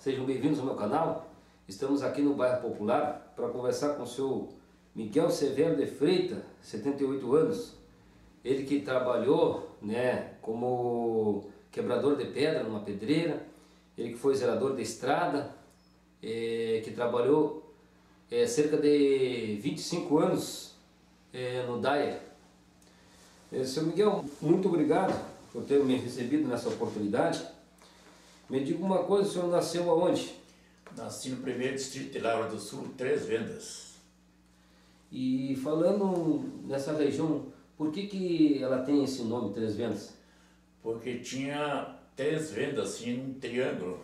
Sejam bem-vindos ao meu canal. Estamos aqui no bairro Popular para conversar com o seu Miguel Severo de Freitas, 78 anos. Ele que trabalhou, como quebrador de pedra numa pedreira, ele que foi zelador de estrada, que trabalhou cerca de 25 anos no DAIA. Seu Miguel, muito obrigado por ter me recebido nessa oportunidade. Me diga uma coisa, o senhor nasceu aonde? Nasci no 1º Distrito de Lavra do Sul, Três Vendas. E falando nessa região, por que ela tem esse nome, Três Vendas? Porque tinha 3 vendas assim num triângulo,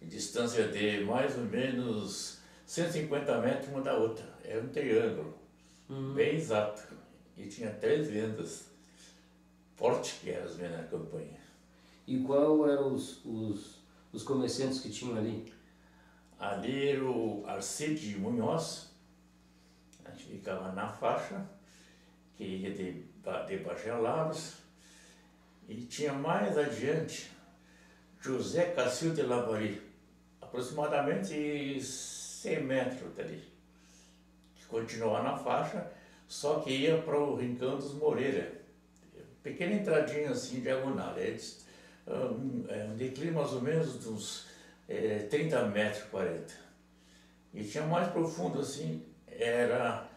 em distância de mais ou menos 150 metros uma da outra. Era um triângulo, bem exato. E tinha 3 vendas, forte que eram as vendas na campanha. E qual eram os comerciantes que tinham ali? Ali era o Arcide Munhoz, a gente ficava na faixa, que ia de Bagé a Lavras, e tinha mais adiante José Cacildo de Lavari, aproximadamente 100 metros dali, que continuava na faixa, só que ia para o Rincão dos Moreira, pequena entradinha assim, diagonal, um declínio mais ou menos de uns 30 metros, 40. E tinha mais profundo assim, era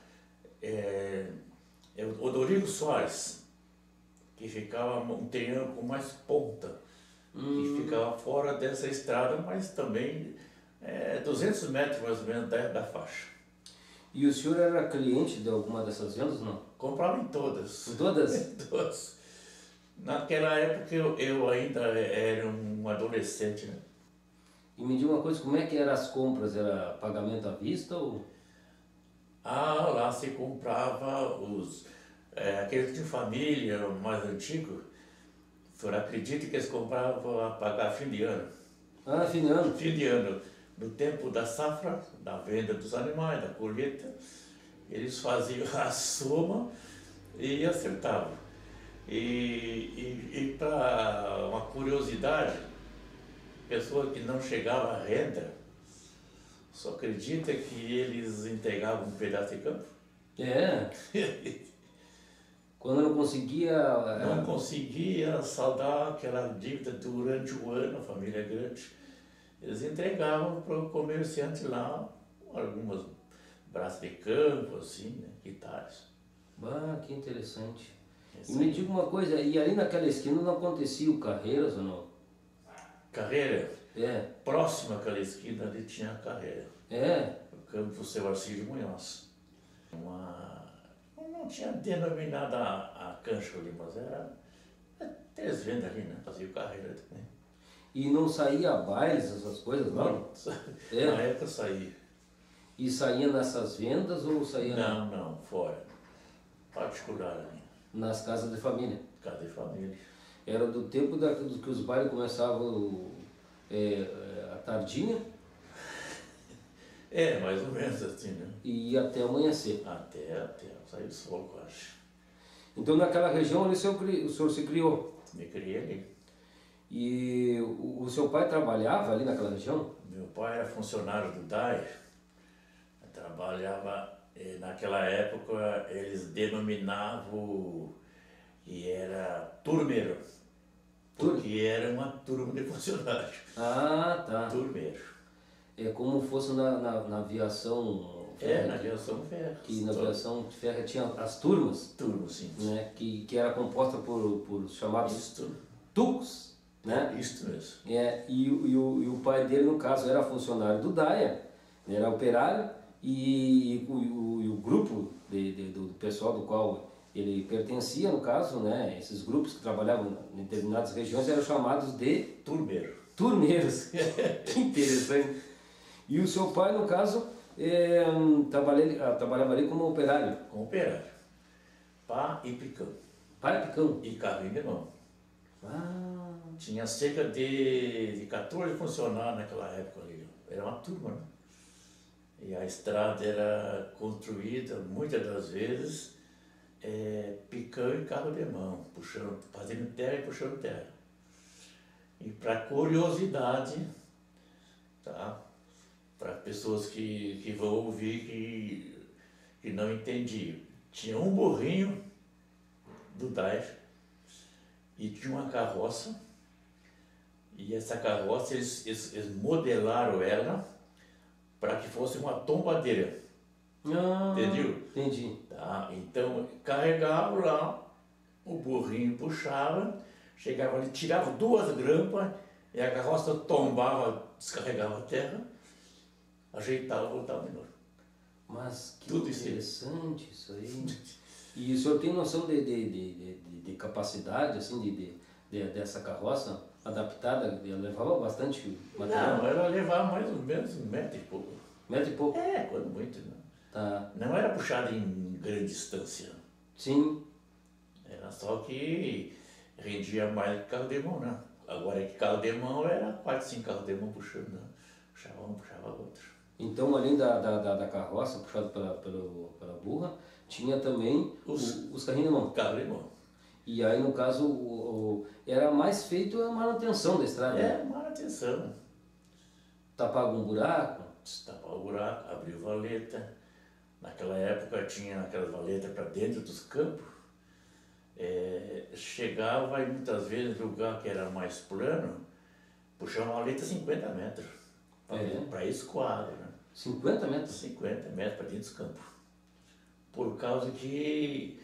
o Odorico Soares, que ficava um triângulo com mais ponta, que ficava fora dessa estrada, mas também 200 metros mais ou menos da faixa. E o senhor era cliente de alguma dessas vendas, não? Comprava em todas. Em todas? Em todas. Naquela época eu ainda era um adolescente, né? E me diga uma coisa, como é que eram as compras? Era pagamento à vista ou... Lá se comprava aqueles de família mais antigo, o senhor acredita que eles compravam a pagar fim de ano? Ah, fim de ano? Fim de ano, no tempo da safra, da venda dos animais, da colheita, eles faziam a soma e acertavam. E para uma curiosidade, pessoa que não chegava à renda, só acredita que eles entregavam um pedaço de campo? É. Quando não conseguia... Não conseguia saldar aquela dívida durante o ano, a família grande, eles entregavam para o comerciante lá algumas braços de campo, assim, né, hectares. Ah, que interessante. E me diga uma coisa, e ali naquela esquina não acontecia o Carreiras ou não? Carreira? É. Próxima àquela esquina ali tinha a Carreira. É? O campo seu Arcide Munhoz. Não tinha denominado a cancha ali, mas era 3 vendas ali, né? Fazia o Carreira também. E não saía bailes, essas coisas, não? É. Na época saía. E saía nessas vendas ou saía... Não, fora. Particular ali. Nas casas de família? Casa de família. Era do tempo que os bailes começavam à tardinha? Mais ou menos assim, né? E ia até amanhecer? Até sair do sol, eu acho. Então naquela região ali o senhor se criou? Me criei ali. E o seu pai trabalhava ali naquela região? Meu pai era funcionário do DAI, trabalhava, naquela época eles denominavam que era turmeiro, porque era uma turma de funcionários. Ah, tá. Turmeiro. É como fosse na aviação ferro. Na aviação ferro. Que na aviação ferro tinha as turmas. Turmas, sim. Né, que era composta por chamados tucos. Né? Isso mesmo. E o pai dele, no caso, era funcionário do DAIA, era operário, e o grupo do pessoal do qual ele pertencia, no caso, né, esses grupos que trabalhavam em determinadas regiões eram chamados de turmeiros. Que interessante. E o seu pai, no caso, trabalhava ali como operário? Como operário. Pá e picão. Pá e picão? E carrinho de mão. Ah. Tinha cerca de 14 funcionários naquela época ali. Era uma turma, né? E a estrada era construída, muitas das vezes, picão e carro de mão, fazendo terra e puxando terra. E para curiosidade, tá? Para pessoas que vão ouvir que não entendiam. Tinha um burrinho do Dair e tinha uma carroça, e essa carroça eles modelaram ela para que fosse uma tombadeira. Entendeu? Entendi. Tá? Então carregava lá, o burrinho puxava, chegava ali, tirava 2 grampas e a carroça tombava, descarregava a terra, ajeitava e voltava de novo. Mas que Tudo isso aí. interessante isso aí. E o senhor tem noção de capacidade, assim, dessa carroça adaptada? Ela levava bastante material? Não, ela levava mais ou menos 1 metro e pouco. Metro e pouco? É, quando muito, não. Tá. Não era puxada em grande distância. Sim. Era só que rendia mais que carro de mão, né? Agora que carro de mão era 4, 5 carros de mão puxando, né? Puxava um, puxava outro. Então, além da carroça puxada pela burra, tinha também os carrinhos de mão. Carro de mão. E aí, no caso, era mais feito a manutenção da estrada. É, manutenção. Tapava um buraco. Tapava o buraco, abriu valeta. Naquela época tinha aquelas valetas para dentro dos campos. Chegava e muitas vezes no lugar que era mais plano, puxava uma valeta 50 metros. Para escoar, né? 50 metros? 50 metros para dentro dos campos. Por causa que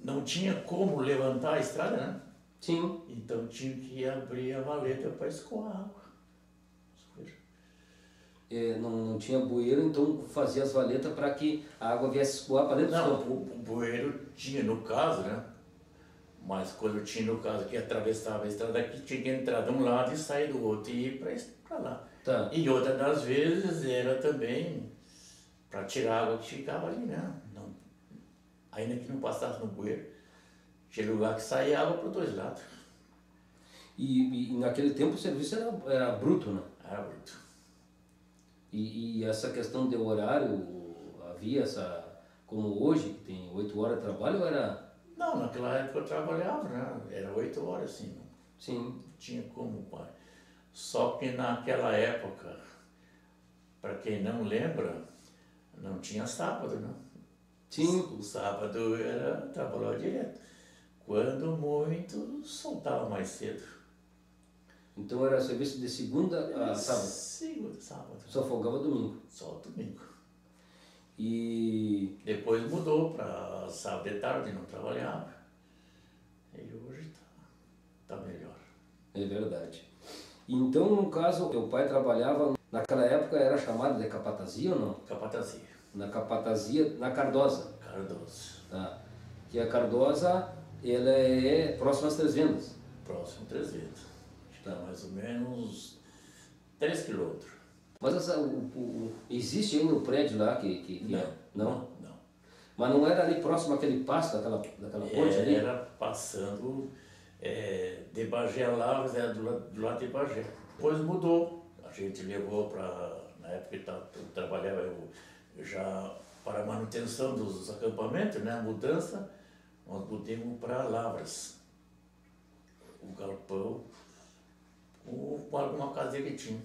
não tinha como levantar a estrada, né? Sim. Então tinha que abrir a valeta para escoar água. Não tinha bueiro, então fazia as valetas para que a água viesse escoar para dentro do Não, campo. o bueiro tinha no caso, né? Mas quando tinha no caso que atravessava a estrada aqui, tinha que entrar de um lado e sair do outro e ir para lá. Tá. E outra das vezes era também para tirar a água que ficava ali, né? Não, ainda que não passasse no bueiro. Tinha lugar que saía água para os 2 lados. E naquele tempo o serviço era bruto, né? Era bruto. E essa questão de horário, havia essa, como hoje, que tem 8 horas de trabalho, ou era... Não, naquela época eu trabalhava, né? Era 8 horas, assim. Sim. Não tinha como, pai. Só que naquela época, para quem não lembra, não tinha sábado, né? Sim. O sábado era trabalhar direto. Quando muito, soltava mais cedo. Então era serviço de segunda a sábado? Segunda, sábado. Só folgava domingo? Só domingo. E... Depois mudou para sábado de tarde, não trabalhava. E hoje tá melhor. É verdade. Então, no caso, teu pai trabalhava, naquela época era chamado de capatazia ou não? Capatazia. Na capatazia, na Cardosa. Cardoso. Tá. Que a Cardosa, ela é próxima às Três Vendas. Próximo 300. Tá. Mais ou menos 3 quilômetros. Mas existe ainda o prédio lá que Não, é? Não? não. Mas não era ali próximo àquele pasto, daquela ponte ali? Era passando de Bagé a Lavras, era do lado de Bagé. Depois mudou. A gente levou para, na época que eu trabalhava eu já para a manutenção dos acampamentos, né, a mudança, nós mudamos para Lavras. O galpão, com alguma casinha que tinha.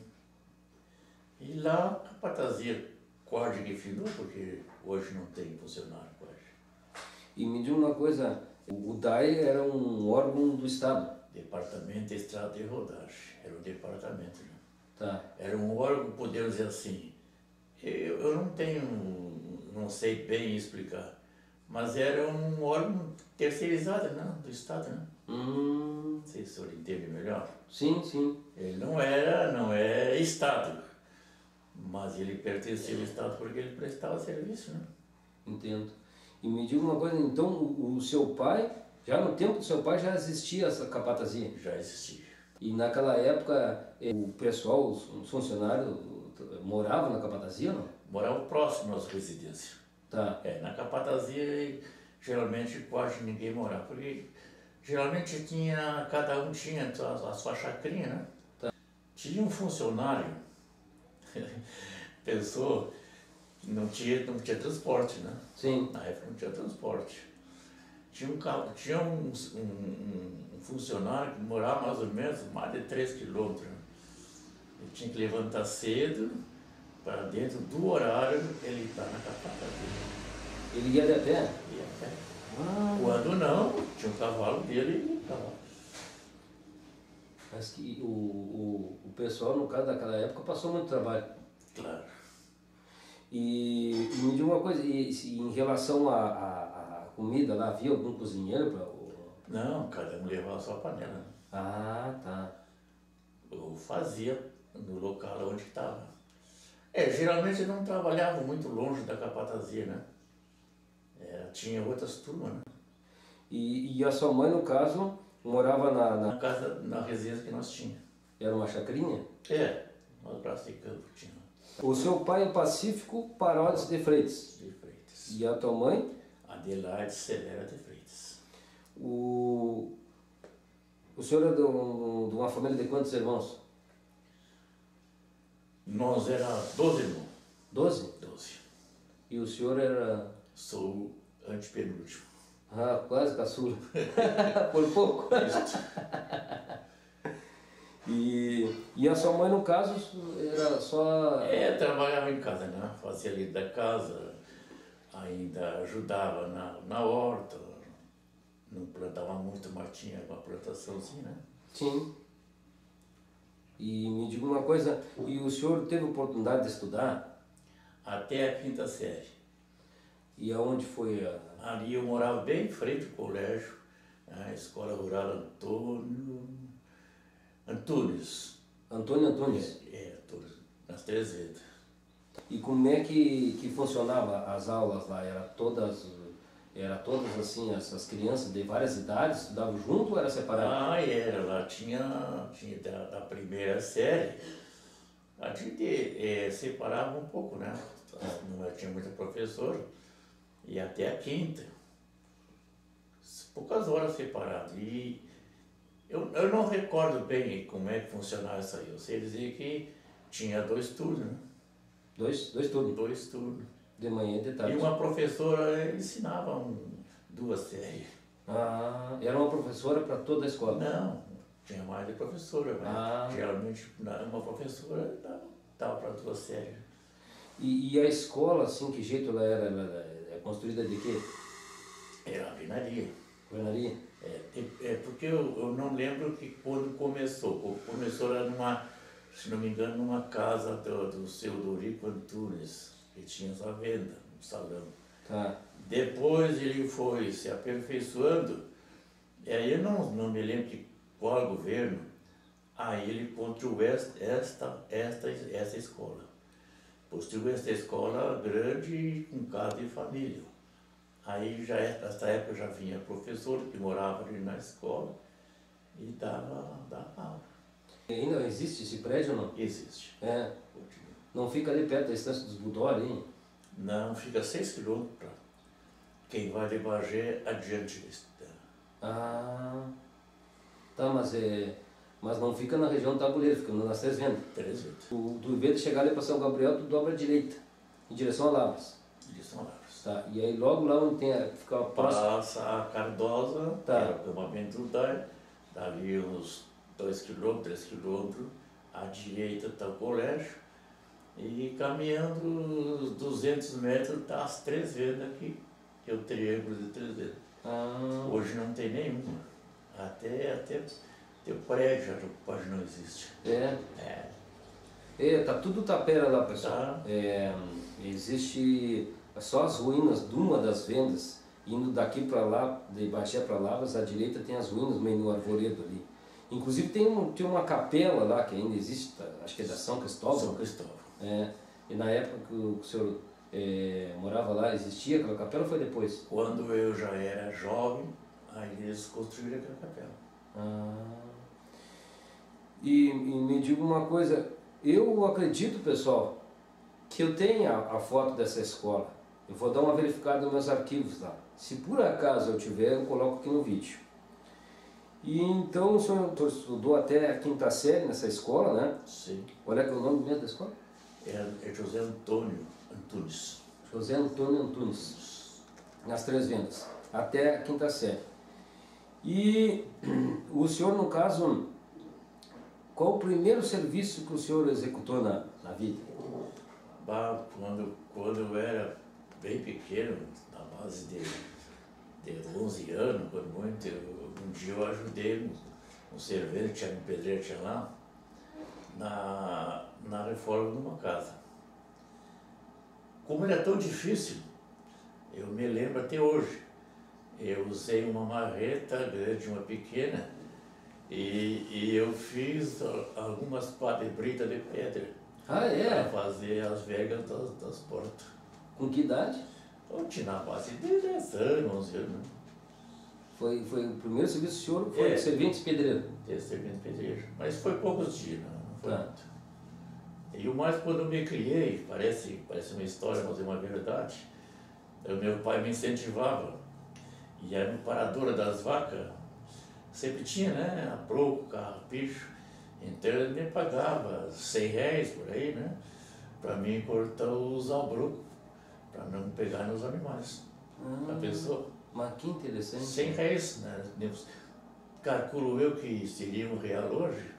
E lá a capatazia quase que finou, porque hoje não tem funcionário quase. E me diga uma coisa, o DAE era um órgão do Estado? Departamento de Estrada de Rodagem, era um departamento. Né? Tá. Era um órgão, podemos dizer assim, eu não sei bem explicar, mas era um órgão terceirizado, né, do Estado, né? Não sei se o senhor entende melhor. Sim, sim. Ele não é Estado, mas ele pertencia ao Estado porque ele prestava serviço, né? Entendo. E me diga uma coisa, então o seu pai, já no tempo do seu pai já existia essa capatazia? Já existia. E naquela época o pessoal, os funcionários moravam na capatazia, não? Morava próximo às residências. Tá. Na capatazia geralmente quase ninguém morava, porque geralmente cada um tinha a sua chacrinha, né? Tá. Tinha um funcionário, pensou que não tinha transporte, né? Sim. Na época não tinha transporte. Tinha um funcionário que morava mais ou menos mais de 3 quilômetros. Ele tinha que levantar cedo, para dentro do horário ele estar na capata dele. Ele ia de a pé? Ia a pé. Ah, Quando não, tinha um cavalo dele e ia para lá. mas que o pessoal, no caso daquela época, passou muito trabalho. Claro. E me diga uma coisa, em relação à comida lá, havia algum cozinheiro para Não, cada um levava a sua panela. Ah, tá. Eu fazia no local onde estava. Geralmente não trabalhava muito longe da capatazia, né? Tinha outras turmas, né? E a sua mãe, no caso, morava Na casa, na residência que nós tínhamos. Era uma chacrinha? No braço de campo tinha. O seu pai é Pacífico Paródios de Freitas. De Freitas. E a tua mãe? Adelaide Severa de Freitas. O senhor é de uma família de quantos irmãos? Nós éramos 12 irmãos. 12? 12. E o senhor era... Sou o antepenúltimo. Ah, quase caçula. Por pouco. E a sua mãe, no caso, era só... Trabalhava em casa, né? Fazia ali da casa, ainda ajudava na horta, não plantava muito, mas tinha uma plantaçãozinha, né? Sim. E me diga uma coisa, e o senhor teve oportunidade de estudar? Até a 5ª série. E aonde foi a... Ali eu morava bem em frente ao colégio, a Escola Rural Antunes. Antônio Antunes? Antunes, nas 3 vendas. E como é que funcionava as aulas lá? Era todas assim, essas crianças de várias idades estudavam junto ou era separado? Era, lá tinha da 1ª série, a gente separava um pouco, né? Não tinha muita professora, e até a 5ª. Poucas horas separadas. E eu não recordo bem como é que funcionava isso aí. Eu sei dizer que tinha 2 turnos, né? Dois turnos? 2 turnos. De manhã e de tarde. E uma professora ensinava 2 séries. Ah, era uma professora para toda a escola? Não, tinha mais de professora, mas geralmente uma professora dava para 2 séries. E a escola, assim, que jeito ela era? Ela é construída de quê? Era alvenaria. Alvenaria? Porque eu não lembro que quando começou. Começou era se não me engano, numa casa do seu Dorico Antunes, que tinha essa venda, um salão. Tá. Depois ele foi se aperfeiçoando, e aí eu não me lembro de qual governo, aí ele construiu esta escola. Construiu esta escola grande com casa de família. Aí nessa época já vinha professor que morava ali na escola e dava aula. Ainda existe esse prédio ou não? Existe. Não fica ali perto da estância dos Budó ali? Não, fica 6 quilômetros para quem vai de Bagé adiante. Ah, tá, mas não fica na região do Tabuleiro, fica nas 3 vendas. 3 vendas. Tu em vez de chegar ali para São Gabriel, tu dobra à direita, em direção a Lavras. Direção a Lavras. Tá, e aí logo lá onde fica próximo... Passa a Cardosa, tá. Que é o acampamento do DAI, dali uns 2 quilômetros, 3 quilômetros, à direita está o colégio, e caminhando uns 200 metros está as 3 vendas aqui, que é o triângulo de 3 vendas. Hoje não tem nenhuma, até o prédio quase não existe. Tá tudo tapera lá, pessoal. Tá. Existe só as ruínas de uma das vendas, indo daqui para lá, de Bagé para Lavras, à direita tem as ruínas, meio no arvoredo ali. Inclusive tem uma capela lá que ainda existe, acho que é da São Cristóvão. São Cristóvão. E na época que o senhor morava lá, existia aquela capela ou foi depois? Quando eu já era jovem, aí eles construíram aquela capela. E me diga uma coisa, eu acredito, pessoal, que eu tenha a foto dessa escola. Eu vou dar uma verificada nos meus arquivos lá. Se por acaso eu tiver, eu coloco aqui no vídeo. E então o senhor estudou até a 5ª série nessa escola, né? Sim. Qual é que é o nome mesmo da escola? É José Antônio Antunes. José Antônio Antunes, nas 3 vendas, até a 5ª série. E o senhor, no caso, qual o primeiro serviço que o senhor executou na vida? Bah, quando eu era bem pequeno, na base de 11 anos, quando muito, um dia eu ajudei um servente, tinha um pedreiro, tinha lá, na reforma de uma casa. Como era tão difícil, eu me lembro até hoje, eu usei uma marreta grande, uma pequena, e eu fiz algumas pá de brita de pedra. Ah, é? Para fazer as vegas das portas. Com que idade? Eu tinha na base de 10 anos, 11 anos. Foi o primeiro serviço do senhor, foi de servente pedreiro? De servente pedreiro. Mas foi poucos dias, não foi muito. Tá. E o mais quando eu me criei, parece uma história, mas é uma verdade. O meu pai me incentivava. E era no parador das vacas, sempre tinha, né? A broco, carro, bicho. Então ele me pagava R$100 por aí, né? Para mim cortar os albrocos, para não pegar nos animais. A pessoa. Mas que interessante. R$100, né? Calculo eu que seria R$1 hoje.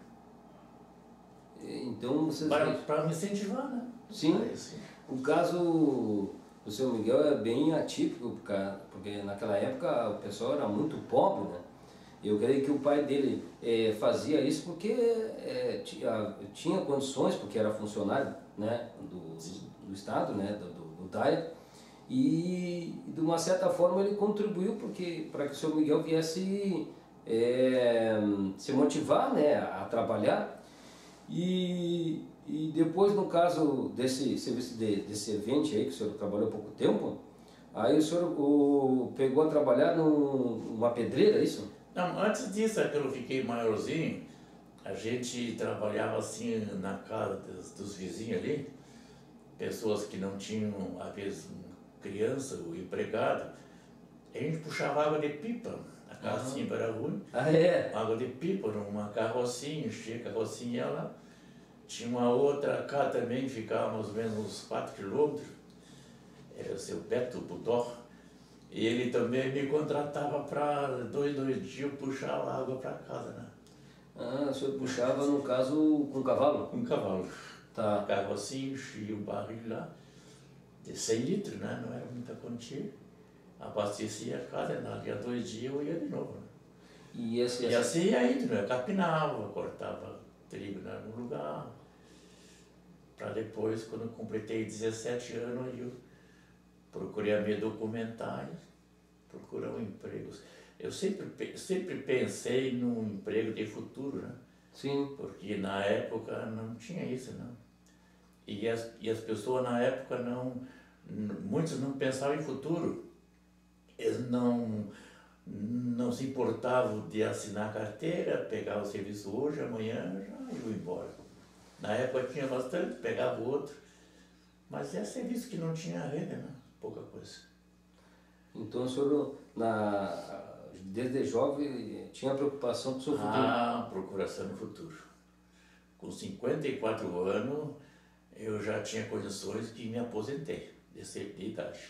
Então vocês... Para me incentivar, né? Sim. O caso do seu Miguel é bem atípico, porque naquela época o pessoal era muito pobre, né? Eu creio que o pai dele fazia isso porque tinha condições, porque era funcionário, né, do Estado, né, do DAIA, e de uma certa forma ele contribuiu para que o seu Miguel viesse se motivar, né, a trabalhar. E depois, no caso desse serviço de servente aí, que o senhor trabalhou há pouco tempo, aí o senhor pegou a trabalhar numa pedreira, é isso? Não, antes disso, quando eu fiquei maiorzinho, a gente trabalhava assim na casa dos vizinhos ali, pessoas que não tinham, às vezes, criança ou empregado, a gente puxava água de pipa, a casa era ruim, água de pipa numa carrocinha, enchia a carrocinha lá. Tinha uma outra casa também, ficava mais ou menos uns 4 quilômetros, era o seu Beto Budó. E ele também me contratava para dois dias puxar água para casa, né? Ah, o senhor puxava, no caso, com cavalo? Com cavalo. Tá. Carrocinha, enchia o barril lá, de 100 litros, né? Não era muita quantia. Abastecia a casa, dali a 2 dias eu ia de novo, né? E assim ia indo, né? Capinava, cortava trigo no lugar. Para depois, quando eu completei 17 anos, eu procurei a me documentar e procurar um emprego. Eu sempre pensei num emprego de futuro, né? Sim. Porque na época não tinha isso, não. E as pessoas na época muitos não pensavam em futuro. Eles não se importavam de assinar carteira, pegar o serviço hoje, amanhã já iam embora. Na época tinha bastante, pegava o outro. Mas é serviço que não tinha renda, né? Pouca coisa. Então o senhor, desde jovem, tinha preocupação com o seu futuro? Ah, procuração no futuro. Com 54 anos, eu já tinha condições de me aposentei, de idade.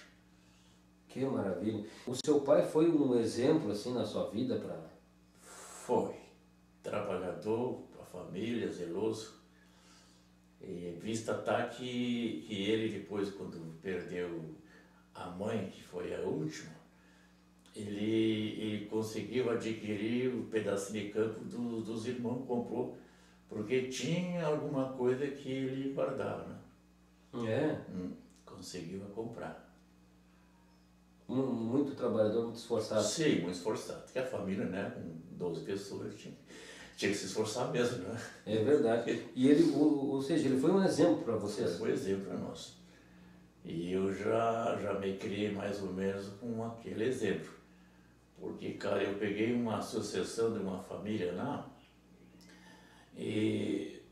Que maravilha. O seu pai foi um exemplo, assim, na sua vida para... Foi. Trabalhador, para a família, zeloso. E vista tá que ele depois, quando perdeu a mãe, que foi a última, ele conseguiu adquirir o pedacinho de campo dos irmãos, comprou, porque tinha alguma coisa que ele guardava, né? Conseguiu comprar. Muito trabalhador, muito esforçado. Sim, muito esforçado. Porque a família, né, com 12 pessoas, tinha que se esforçar mesmo, né? É verdade. E ele, ou seja, ele foi um exemplo para vocês? Foi um exemplo para nós. E eu já me criei mais ou menos com aquele exemplo. Porque, cara, eu peguei uma sucessão de uma família lá e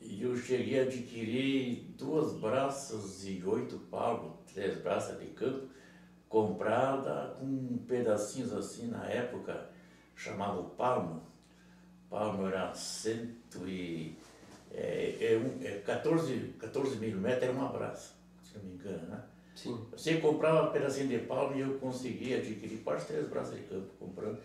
eu cheguei a adquirir 2 braças e 8 palmos, 3 braças de campo, comprada com pedacinhos assim, na época, chamava palmo. Palmo era 14 milímetros, era uma braça, se não me engano, né? Sim. Você comprava um pedacinho de palmo e eu conseguia adquirir quase 3 braças de campo, comprando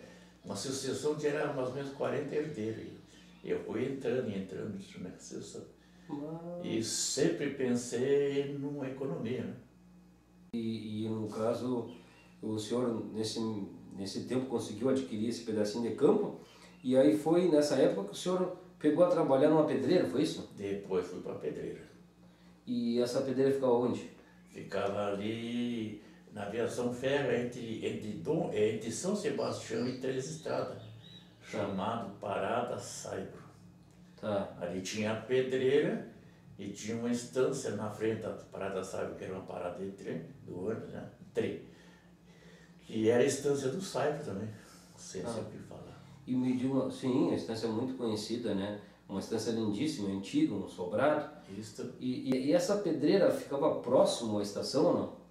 uma sucessão de era mais ou menos 40 herdeiros. Eu fui entrando e entrando nessa situação. Mas... E sempre pensei numa economia, né? E no caso, o senhor nesse tempo conseguiu adquirir esse pedacinho de campo, e aí foi nessa época que o senhor pegou a trabalhar numa pedreira, foi isso? Depois fui para a pedreira. E essa pedreira ficava onde? Ficava ali na aviação ferro entre São Sebastião e Três Estradas, chamado Parada Saibro. Tá. Ali tinha a pedreira e tinha uma estância na frente da Parada Saibro, que era uma parada de trem, do ônibus, né? Trem. Que era a estância do Saibro também, não sei se eu ouvi falar. E me diga uma... Sim, a estância é muito conhecida, né? Uma estância lindíssima, antiga, um sobrado. Isso. E essa pedreira ficava próximo à estação ou não?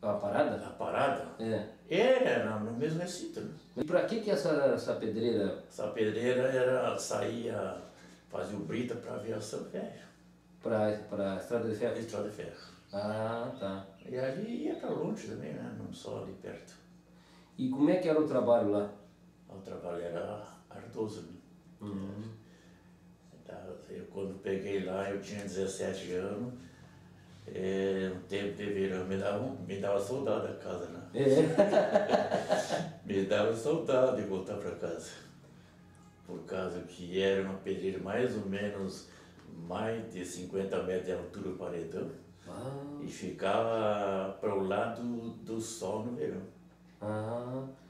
A parada? A parada? É. Era no mesmo recinto, né? E para que essa pedreira? Essa pedreira saía, fazia o brita para a aviação ferro. Para a estrada de ferro? Estrada de ferro. Ah, tá. E ali ia para longe também, né? Não só ali perto. E como é que era o trabalho lá? O trabalho era ardoso, né? Eu, quando peguei lá, eu tinha 17 anos. No tempo de verão me dava saudade da casa, né? É. Me dava saudade de voltar para casa. Por causa que era uma pedreira mais ou menos mais de 50 metros de altura o paredão. E ficava para o lado do sol no verão.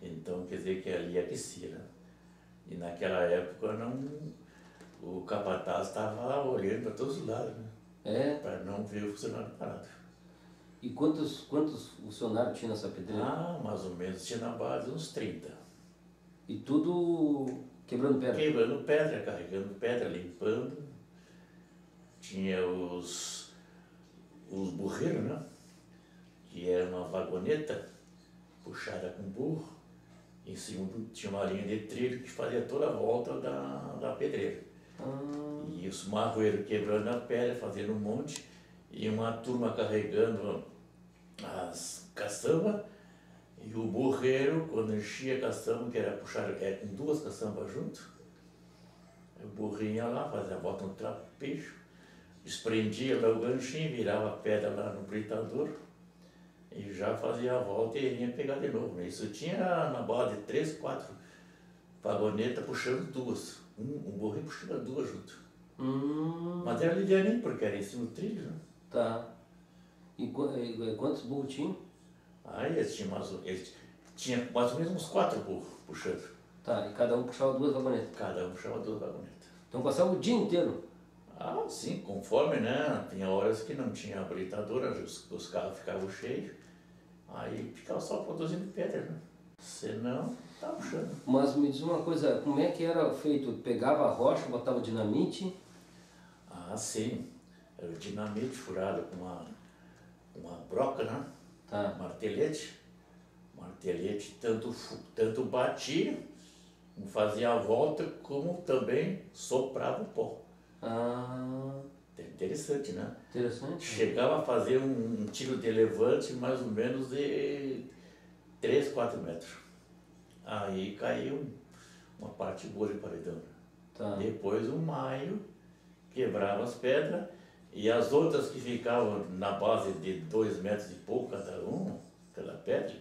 Então quer dizer que ali aquecia, né? E naquela época o capataz estava olhando para todos os lados, né? Para não ver o funcionário parado. E quantos funcionários tinha nessa pedreira? Mais ou menos, tinha na base uns 30. E tudo quebrando pedra? Quebrando pedra, carregando pedra, limpando. Tinha os burreiros, né? Que era uma vagoneta puxada com burro. Em cima tinha uma linha de trilho que fazia toda a volta da pedreira. E os marroeiros quebrando a pedra, fazendo um monte, e uma turma carregando as caçambas, e o burreiro, quando enchia a caçamba, que era puxar com duas caçambas junto, o burrinho ia lá, fazia a volta no trapejo, desprendia lá o ganchinho, virava a pedra lá no britador, e já fazia a volta e ia pegar de novo. Isso tinha na base de 3, 4 vagonetas puxando duas. Um burrinho puxava duas junto. Mas era livianinho, porque era em cima do trilho, né? Tá. E quantos burros tinham? Eles tinham mais ou menos uns 4 burros puxando. Tá, e cada um puxava duas vagonetas? Cada um puxava duas vagonetas. Então passava o dia inteiro? Sim, conforme, né? Tinha horas que não tinha habilitadora, os carros ficavam cheios. Aí ficava só produzindo pedra, né? Senão, estava puxando. Mas me diz uma coisa, como é que era feito? Pegava a rocha, botava dinamite? Sim. Era o dinamite furado com uma broca, né? Tá. Martelete. Martelete tanto batia, fazia a volta, como também soprava o pó. Interessante, né? Interessante. Chegava a fazer um tiro de levante mais ou menos de 3, 4 metros. Aí caiu uma parte boa de paredão. Tá. Depois o maio quebrava as pedras e as outras que ficavam na base de 2 metros e pouco cada pedra,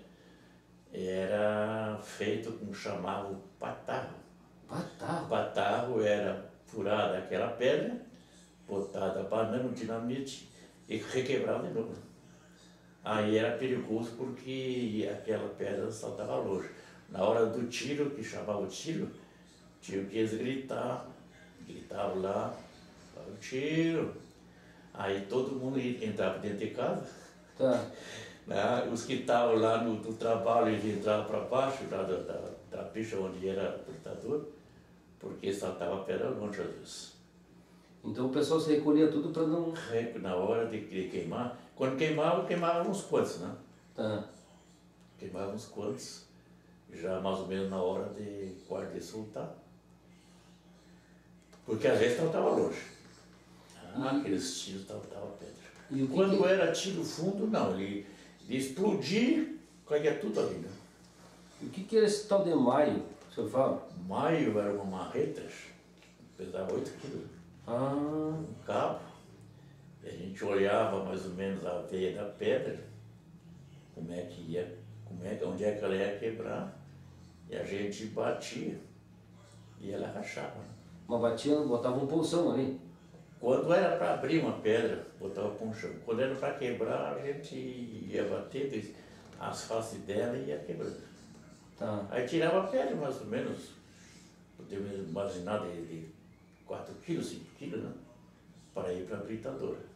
era feito com chamava patarro. Patarro? Patarro era furada aquela pedra, botada banana, dinamite e requebrava de novo. Aí era perigoso porque aquela pedra saltava longe. Na hora do tiro, que chamava o tiro, tinha que eles gritavam lá, o tiro. Aí todo mundo entrava dentro de casa. Tá. Os que estavam lá no trabalho, eles entravam para baixo da picha onde era o computador, porque saltava a pedra longe às vezes. Então o pessoal se recolhia tudo para não... Na hora de queimar, quando queimava uns quantos, né? Tá. Queimava uns quantos, já mais ou menos na hora de guardar e soltar. Porque às vezes estava longe. Aqueles tiros saltavam a pedra. E quando era tiro fundo, não, ele explodia, caía tudo ali, né? E o que era esse tal de maio, que o senhor fala? Maio era uma marreta pesava 8 quilos. Ah, Um cabo. E a gente olhava mais ou menos a veia da pedra, como é que ia, onde é que ela ia quebrar, e a gente batia e ela rachava. mas batia, botava um pulsão ali. Quando era para abrir uma pedra, botava punchão. Quando era para quebrar, a gente ia batendo as faces dela e ia quebrando. Tá. Aí tirava a pedra mais ou menos, podemos imaginar de 4 quilos, 5 quilos, né? Para ir para a britadora.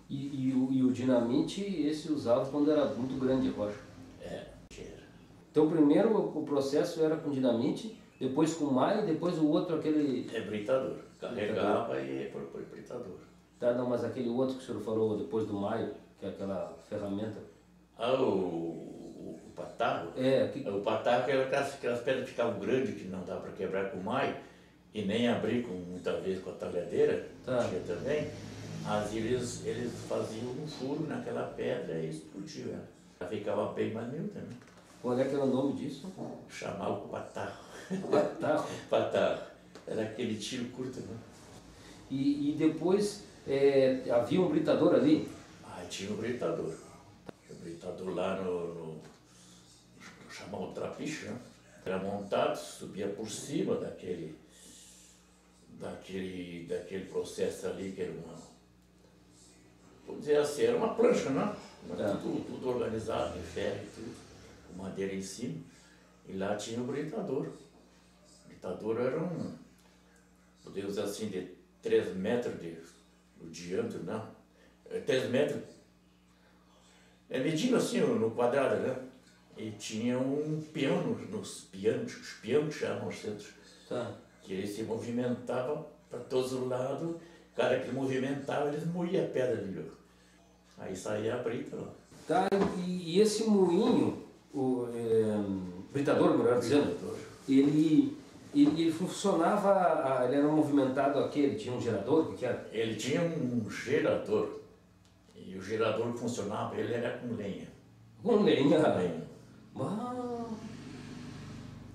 E o dinamite, esse usava quando era muito grande a rocha. É, era. Então primeiro o processo era com dinamite, depois com malha, depois o outro aquele... É britador. Carregava e ia para o britador. Tá, não, mas aquele outro que o senhor falou depois do maio, que é aquela ferramenta. Ah, o pataco? É, O pataco era aquelas pedras que ficavam grandes, que não dá para quebrar com o maio, e nem abrir muitas vezes com a talhadeira, Tá. tinha também. Mas eles faziam um furo naquela pedra e explodiam ela. Ela ficava bem mais miúda, né? qual é que era o nome disso? Chamava o pataco. Pataco. Pataco. Era aquele tiro curto, né? E depois havia um britador ali? Aí tinha o britador. O britador lá chamava o trapiche, né? Era montado, subia por cima daquele processo ali, que era vamos dizer assim, era uma plancha, né? Tudo organizado, de ferro e tudo, com madeira em cima. E lá tinha o britador. O britador era podemos dizer assim, de 3 metros de diâmetro, não? 3 metros. Medindo assim no quadrado, né? E tinha um peão os peão que chamam os centros. Tá. Que ele se movimentava para todos os lados. O cara que movimentava, eles moíam a pedra ali. Aí saía a brita lá. Tá, e esse moinho, britador, melhor dizendo, ele funcionava, ele era movimentado aquele, tinha um gerador, o que era? Ele tinha um gerador. E o gerador que funcionava, ele era com lenha. Com lenha? Lenha. Ah,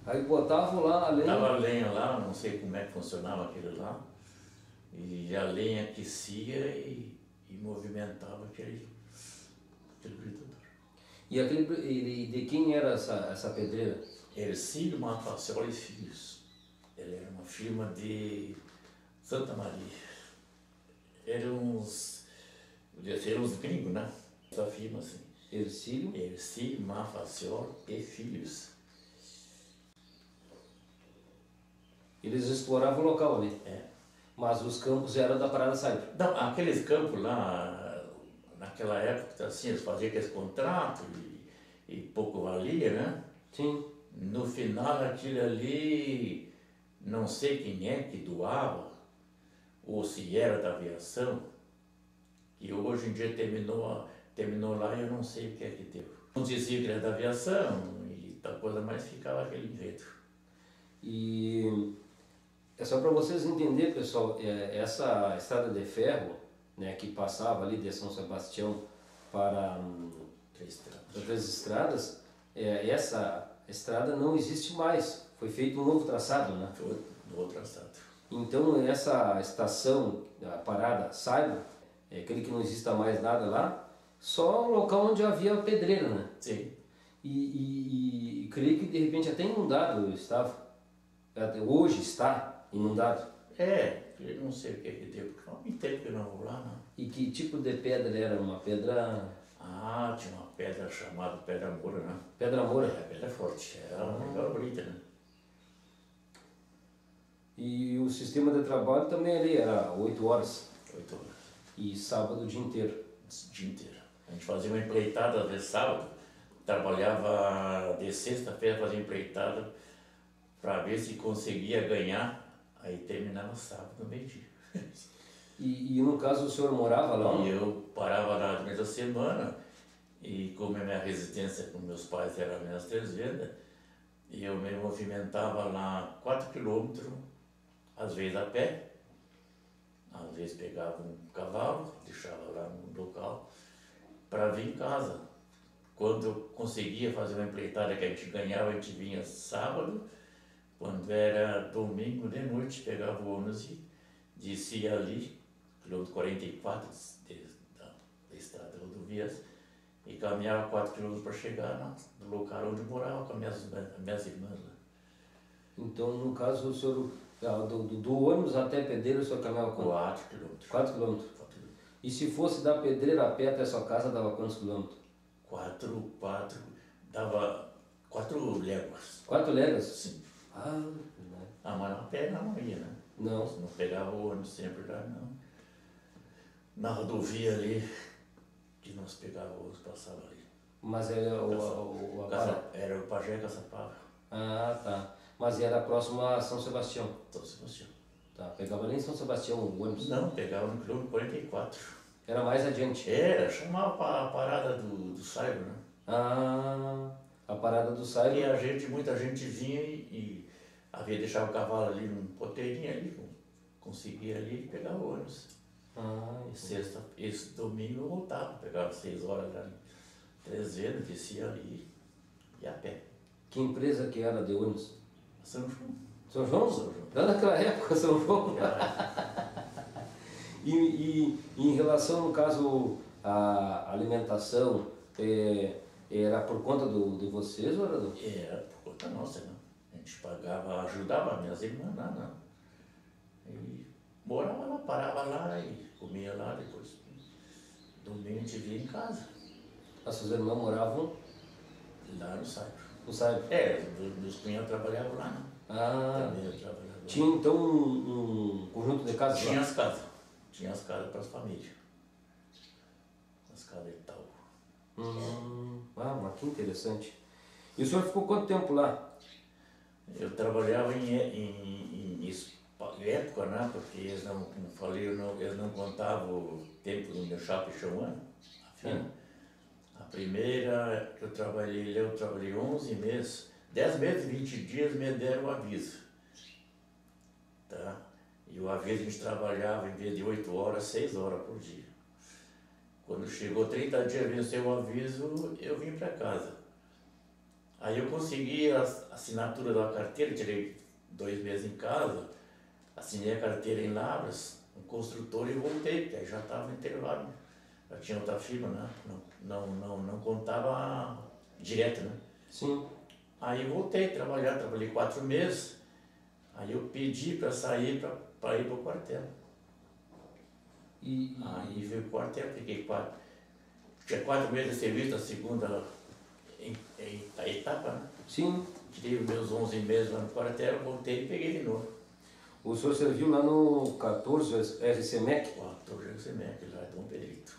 aí botavam lá a lenha. Tava a lenha lá, não sei como é que funcionava aquele lá. E a lenha aquecia e movimentava aquele britador. E de quem era essa pedreira? Hercílio Mafaciola e Filhos. Ele era uma firma de Santa Maria. Eram uns gringos, né? Essa firma assim. Hercílio Mafaciola e Filhos. Eles exploravam o local ali. É. Mas os campos eram da Parada Saibro. Não, aqueles campos lá, naquela época, assim, eles faziam aqueles contratos e pouco valia, né? Sim. No final, aquilo ali, não sei quem é que doava, ou se era da aviação, que hoje em dia terminou lá e eu não sei o que é que deu. Não dizia que era da aviação e tal coisa, mas ficava aquele enredo. E é só para vocês entenderem, pessoal, essa estrada de ferro, né, que passava ali de São Sebastião para Três Estradas, essa estrada não existe mais. Foi feito um novo traçado, né? Foi um novo traçado. Então essa estação, a Parada Saibro, aquele que não exista mais nada lá, só o local onde havia pedreira, né? Sim. E creio que de repente até inundado estava. Hoje está inundado. Eu não sei o que é que deu, porque não me tempo que eu não vou lá, não. E que tipo de pedra era? Uma pedra... Ah, tinha uma pedra chamada Pedra Moura, né? Pedra Moura? Pedra forte, era uma legal bonita, né? E o sistema de trabalho também ali era 8 horas. 8 horas. E sábado o dia inteiro. O dia inteiro. A gente fazia uma empreitada às vezes sábado, trabalhava de sexta-feira, fazia empreitada para ver se conseguia ganhar, aí terminava sábado, meio-dia. E no caso o senhor morava lá? E eu parava lá no meio da semana, e como a minha residência com meus pais era minhas 3 vendas, e eu me movimentava lá 4 quilômetros, às vezes a pé, às vezes pegava um cavalo, deixava lá no local, para vir em casa. Quando eu conseguia fazer uma empreitada que a gente ganhava, a gente vinha sábado, quando era domingo de noite, pegava o ônibus e descia ali, quilômetro 44 da estrada rodovias, e caminhava 4 quilômetros para chegar no local onde eu morava com as minhas irmãs lá. Então, no caso, o senhor, do ônibus até Pedreira, o senhor caminhava quanto? 4 quilômetros. 4 quilômetros. E se fosse da Pedreira a pé até a sua casa, dava quantos quilômetros? 4, dava 4 léguas. 4 léguas? Sim. Ah, Mas a pé não ia, né? não. Não pegava o ônibus sempre lá, não. Na rodovia ali, que nós pegávamos o ônibus, passava ali. Mas era Era o Pajé Caçapava. Ah, tá. Mas era próximo a São Sebastião? São Sebastião. Tá, pegava ali em São Sebastião o ônibus? Não, pegava no quilômetro 44. Era mais adiante? Era, chamava a parada do Saibro, né? Ah, a parada do Saibro. E muita gente vinha e havia deixado o cavalo ali num poteirinho ali, conseguia ali e pegava o ônibus. Esse domingo eu voltava, pegava 6 horas já, 3 vezes, descia ali e a pé. Que empresa que era de ônibus? São João. São João? São João. Lá naquela época, São João? E em relação, no caso, à alimentação, era por conta de vocês, ou era do... Era por conta nossa, não. A gente pagava, ajudava minhas irmãs lá, não. E morava lá, parava lá e comia lá, depois domingo a gente via em casa. As suas irmãs moravam? Lá no Saibro. No Saibro? Meus cunhados trabalhavam lá, não. Ah, Também eu trabalhava lá. tinha então um conjunto de casas lá? Tinha as casas. Tinha as casas para as famílias. As casas e tal. Mas que interessante. E o senhor ficou quanto tempo lá? Eu trabalhava em época, né? Porque eles não, como falei, eles não contavam o tempo do meu chapa chamando. A primeira que eu trabalhei 11 meses. 10 meses, 20 dias me deram o aviso. Tá? E o aviso a gente trabalhava, em vez de 8 horas, 6 horas por dia. Quando chegou 30 dias, venceu o aviso, eu vim para casa. Aí eu consegui a assinatura da carteira, tirei 2 meses em casa, assinei a carteira em Lavras, um construtor, e voltei, porque aí já estava no intervalo. Já tinha outra firma, né? Não contava direto, né? Sim. Aí eu voltei a trabalhar, trabalhei 4 meses, aí eu pedi para sair para ir para o quartel. Aí veio o quartel, fiquei tinha 4 meses de serviço, a segunda a etapa, né? Sim. Tirei os meus 11 meses lá no quartel, voltei e peguei de novo. O senhor serviu lá no 14 RCMEC? 14 RCMEC, lá de Dom Pedrito.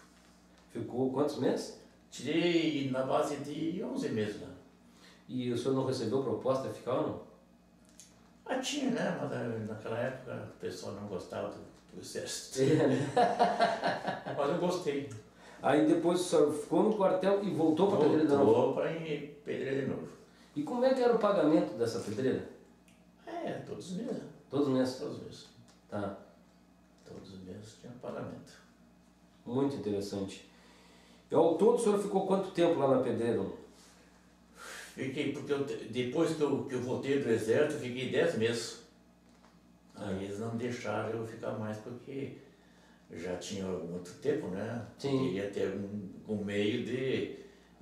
Ficou quantos meses? Tirei na base de 11 meses lá. E o senhor não recebeu proposta de ficar ou não? Tinha, né? Mas naquela época o pessoal não gostava do exército. Né? Mas eu gostei. Aí depois o senhor ficou no quartel e voltou para a pedreira de novo? Voltou para ir pedreira de novo. E como é que era o pagamento dessa pedreira? Todos os meses. Todos os meses? Todos os meses. Tá. Todos os meses tinha pagamento. Muito interessante. E ao todo o senhor ficou quanto tempo lá na pedreira? Fiquei, porque depois que eu voltei do exército, fiquei 10 meses. Aí eles não deixaram eu ficar mais, porque já tinha muito tempo, né? Sim. Queria ter um meio de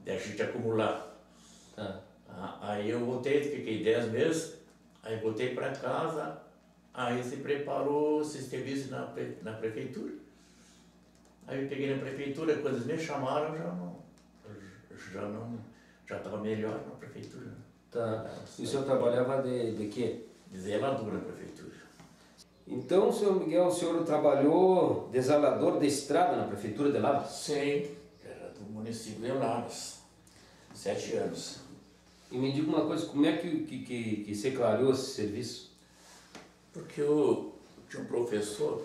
a gente acumular. Tá. Aí eu voltei, fiquei 10 meses, aí voltei para casa, aí se preparou esse serviço na prefeitura. Aí eu peguei na prefeitura, quando eles me chamaram, já estava melhor na prefeitura. Tá. E o senhor trabalhava de quê? De zelador na prefeitura. Então, senhor Miguel, o senhor trabalhou de zelador de estrada na prefeitura de Lavras? Sim, era do município de Lavras, 7 anos. E me diga uma coisa, como é que se clareou esse serviço? Porque eu tinha um professor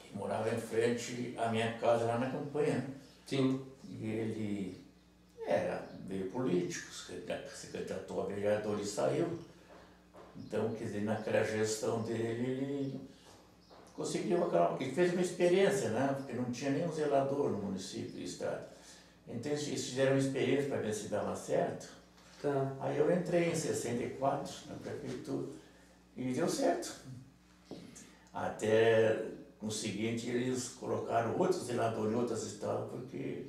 que morava em frente à minha casa lá na campanha. Sim. E ele era meio político, se candidatou a vereador e saiu. Então, quer dizer, naquela gestão dele, ele conseguiu ele fez uma experiência, né? Porque não tinha nenhum zelador no município do estado. Então, eles fizeram uma experiência para ver se dava certo. Tá. Aí eu entrei em 64 na prefeitura e deu certo. Até no seguinte eles colocaram outros zeladores em outras estradas porque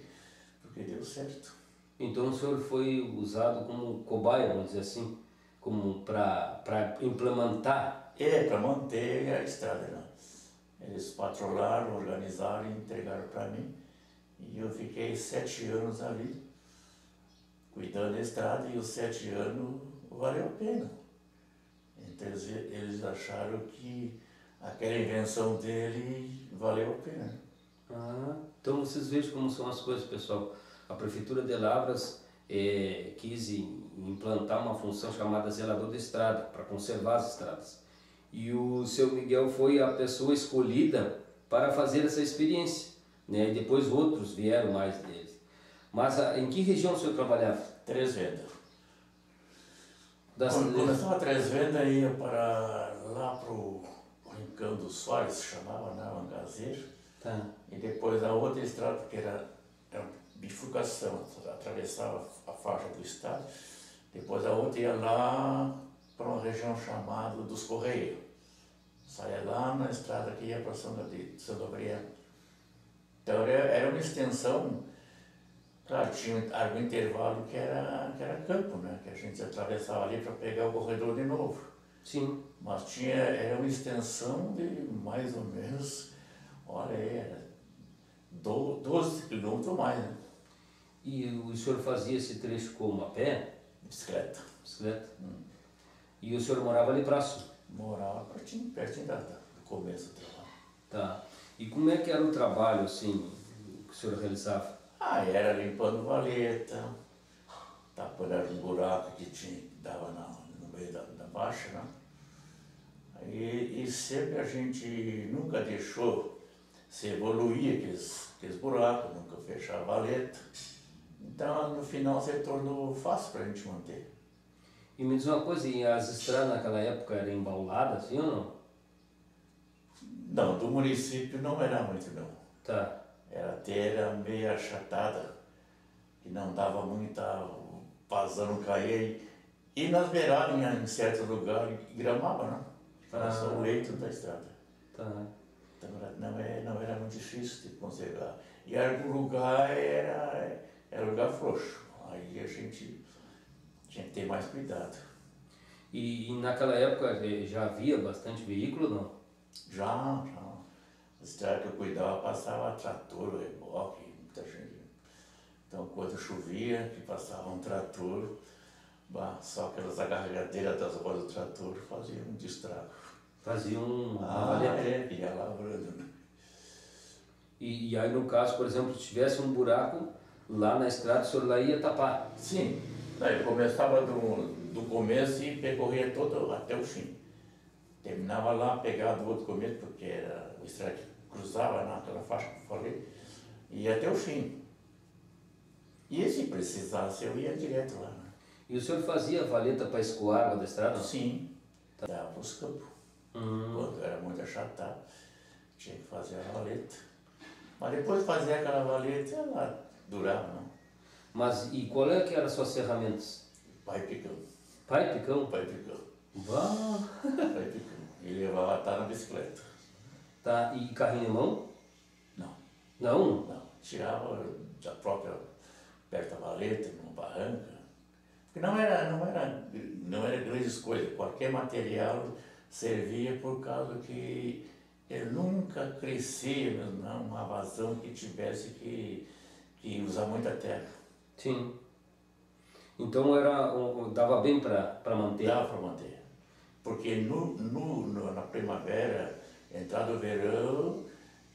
deu certo. Então o senhor foi usado como cobaia, vamos dizer assim, como para implementar? Para manter a estrada, né? Eles patrolaram, organizaram e entregaram para mim. E eu fiquei 7 anos ali, cuidando da estrada, e os 7 anos valeu a pena. Então eles acharam que aquela invenção dele valeu a pena. Então vocês vejam como são as coisas, pessoal. A Prefeitura de Lavras quis implantar uma função chamada zelador de estrada, para conservar as estradas. E o seu Miguel foi a pessoa escolhida para fazer essa experiência, né? E depois outros vieram mais deles. Mas em que região o senhor trabalhava? Três Vendas. Quando começava a Três Vendas, ia para lá para o Rincão dos Soares, chamava, né? Mangazeiro. Tá. E depois a outra estrada, que era bifurcação, atravessava a faixa do estado. Depois a outra ia lá para uma região chamada dos Correios. Saía lá na estrada que ia para São Gabriel. Então era uma extensão, claro, tinha algum intervalo que era campo, né? Que a gente atravessava ali para pegar o corredor de novo. Sim. Mas era uma extensão de mais ou menos, olha aí, era 12 quilômetros ou mais, né? E o senhor fazia esse trecho como? A pé? Bicicleta. Bicicleta? E o senhor morava ali próximo? Morava pertinho do começo do trabalho. Tá. E como é que era o trabalho, assim, que o senhor realizava? Era limpando valeta, tapando um buraco que dava no meio da baixa, né? E sempre a gente nunca deixou se evoluir aqueles buracos, nunca fechava a valeta. Então, no final, se tornou fácil para a gente manter. E me diz uma coisa, e as estradas naquela época eram embauladas, assim ou não? Não, do município não era muito, não. Tá. Era meio achatada, que não dava muita vazão, não caía. E nas beiradas, em certo lugar, gramava, né? Era só o leito da estrada. Tá. Então não era muito difícil de conservar. E algum lugar era lugar frouxo. Aí a gente tinha que ter mais cuidado. E naquela época já havia bastante veículo, não? Já. A estrada que eu cuidava passava trator, reboque, muita gente. Então quando chovia, que passava um trator, só aquelas agarradeiras das rodas do trator faziam um estrago. Faziam uma valeta. Ia lavrando, né? E aí no caso, por exemplo, se tivesse um buraco lá na estrada, o senhor lá ia tapar? Sim. Eu começava do começo e percorria todo até o fim. Terminava lá, pegava do outro começo, porque era o estrada que cruzava naquela faixa que eu falei, e ia até o fim. E se precisasse, eu ia direto lá. Né? E o senhor fazia valeta para escoar a água da estrada? Sim, dava para os campos. Quando era muito achatado, tinha que fazer a valeta. Mas depois de fazer aquela valeta, ela durava, não? Mas e qual é que eram as suas ferramentas? Pai picão. Pai picão? Pai picão. Pai picão. E levava a na bicicleta. Tá, e carrinho em mão? Não. Não? Não. Tirava da própria, perto da valeta, numa barranca. Porque não era grandes coisas. Qualquer material servia por causa que ele nunca crescia, não, uma vazão que tivesse que usar muita terra. Sim. Então dava bem para manter? Dava para manter. Porque na primavera, entrada do verão,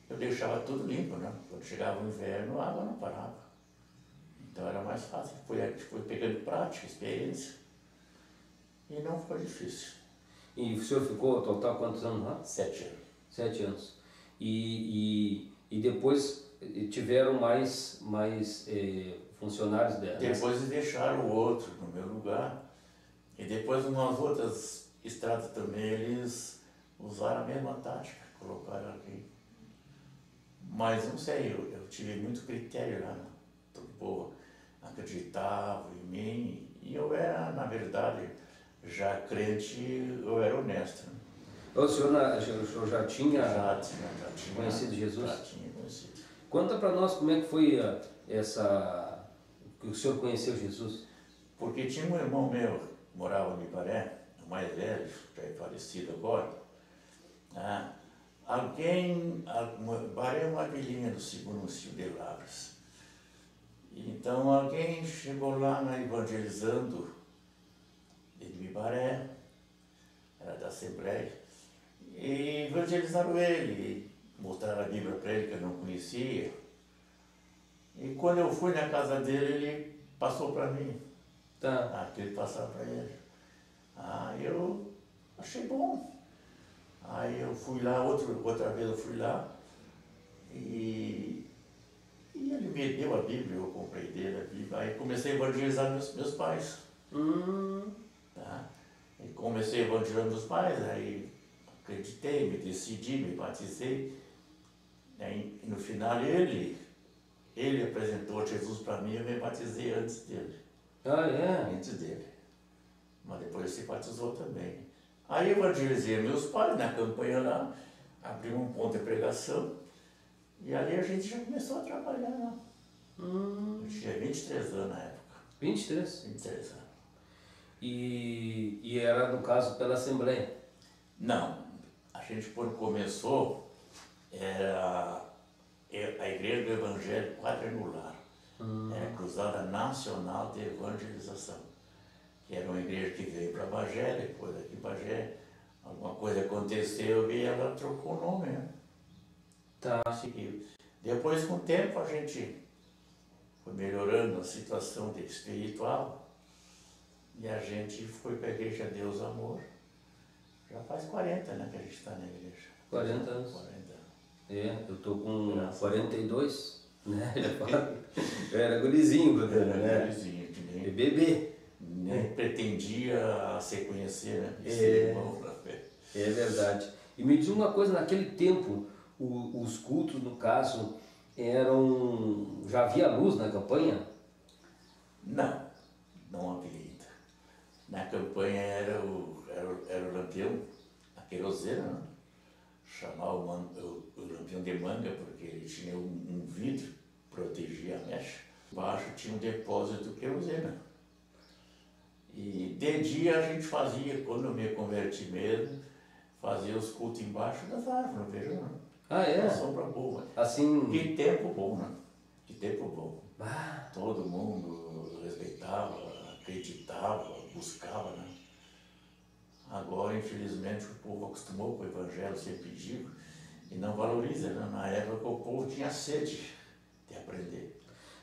eu deixava tudo limpo, né? Quando chegava o inverno, a água não parava. Então era mais fácil. Fui pegando prática, experiência. E não foi difícil. E o senhor ficou total quantos anos lá? 7 anos. 7 anos. E depois tiveram mais funcionários dela? Depois eles deixaram o outro no meu lugar. E depois, umas outras estradas também, eles usaram a mesma tática, colocaram aqui. Mas não sei, eu tive muito critério lá. Todo o povo acreditava em mim. E eu era, na verdade, já crente, eu era honesto. Né? O senhor já tinha Já tinha conhecido Jesus? Já tinha conhecido. Conta para nós como é que foi que o senhor conheceu Jesus. Porque tinha um irmão meu que morava em Ibaré, o mais velho, já é falecido agora. Ibaré é uma vilinha do segundo município de Lavras. Então alguém chegou lá evangelizando em Ibaré, era da Assembleia, e evangelizaram ele, mostraram a Bíblia para ele que eu não conhecia. E quando eu fui na casa dele, ele passou para mim. Tá. Aquele passava para ele. Eu achei bom. Aí eu fui lá, outra vez eu fui lá, e ele me deu a Bíblia, eu comprei dele a Bíblia. Aí comecei a evangelizar meus pais. Tá? E comecei a evangelizar meus pais, aí acreditei, me decidi, me batizei. Aí, no final ele apresentou Jesus para mim, eu me batizei antes dele. Ah, é? Antes dele. Mas depois ele se batizou também. Aí eu evangelizei meus pais na campanha lá, abri um ponto de pregação, e ali a gente já começou a trabalhar lá. Eu tinha 23 anos na época. 23? 23 anos. E era, no caso, pela Assembleia? Não. A gente, quando começou, era a Igreja do Evangelho Quadrangular. Era a Cruzada Nacional de Evangelização. Que era uma igreja que veio para Bagé, depois aqui em Bagé, alguma coisa aconteceu e ela trocou o nome, né? Tá. Seguiu. Depois, com o tempo, a gente foi melhorando a situação espiritual e a gente foi para a Igreja Deus Amor. Já faz 40, né, que a gente está na igreja. 40 anos. 40 anos. É, eu tô com Graças 42, né? Eu era gurizinho, né? Gurizinho, que nem, Bebê. nem pretendia se conhecer, né? Irmão na fé. É verdade. E me diz uma coisa, naquele tempo, os cultos, no caso, já havia luz na campanha? Não havia ainda. Na campanha era o lampião, a querosene, né? Chamava o lampião de manga, porque ele tinha um vidro que protegia a mecha. Embaixo tinha um depósito de querosene. E de dia a gente fazia, quando eu me converti mesmo, fazia os cultos embaixo das árvores, veja, né? Ah, é? Uma sombra boa. Assim... Que tempo bom, né? Que tempo bom. Ah. Todo mundo respeitava, acreditava, buscava, né? Agora, infelizmente, o povo acostumou com o evangelho, sempre digo, e não valoriza, né? Na época o povo tinha sede de aprender.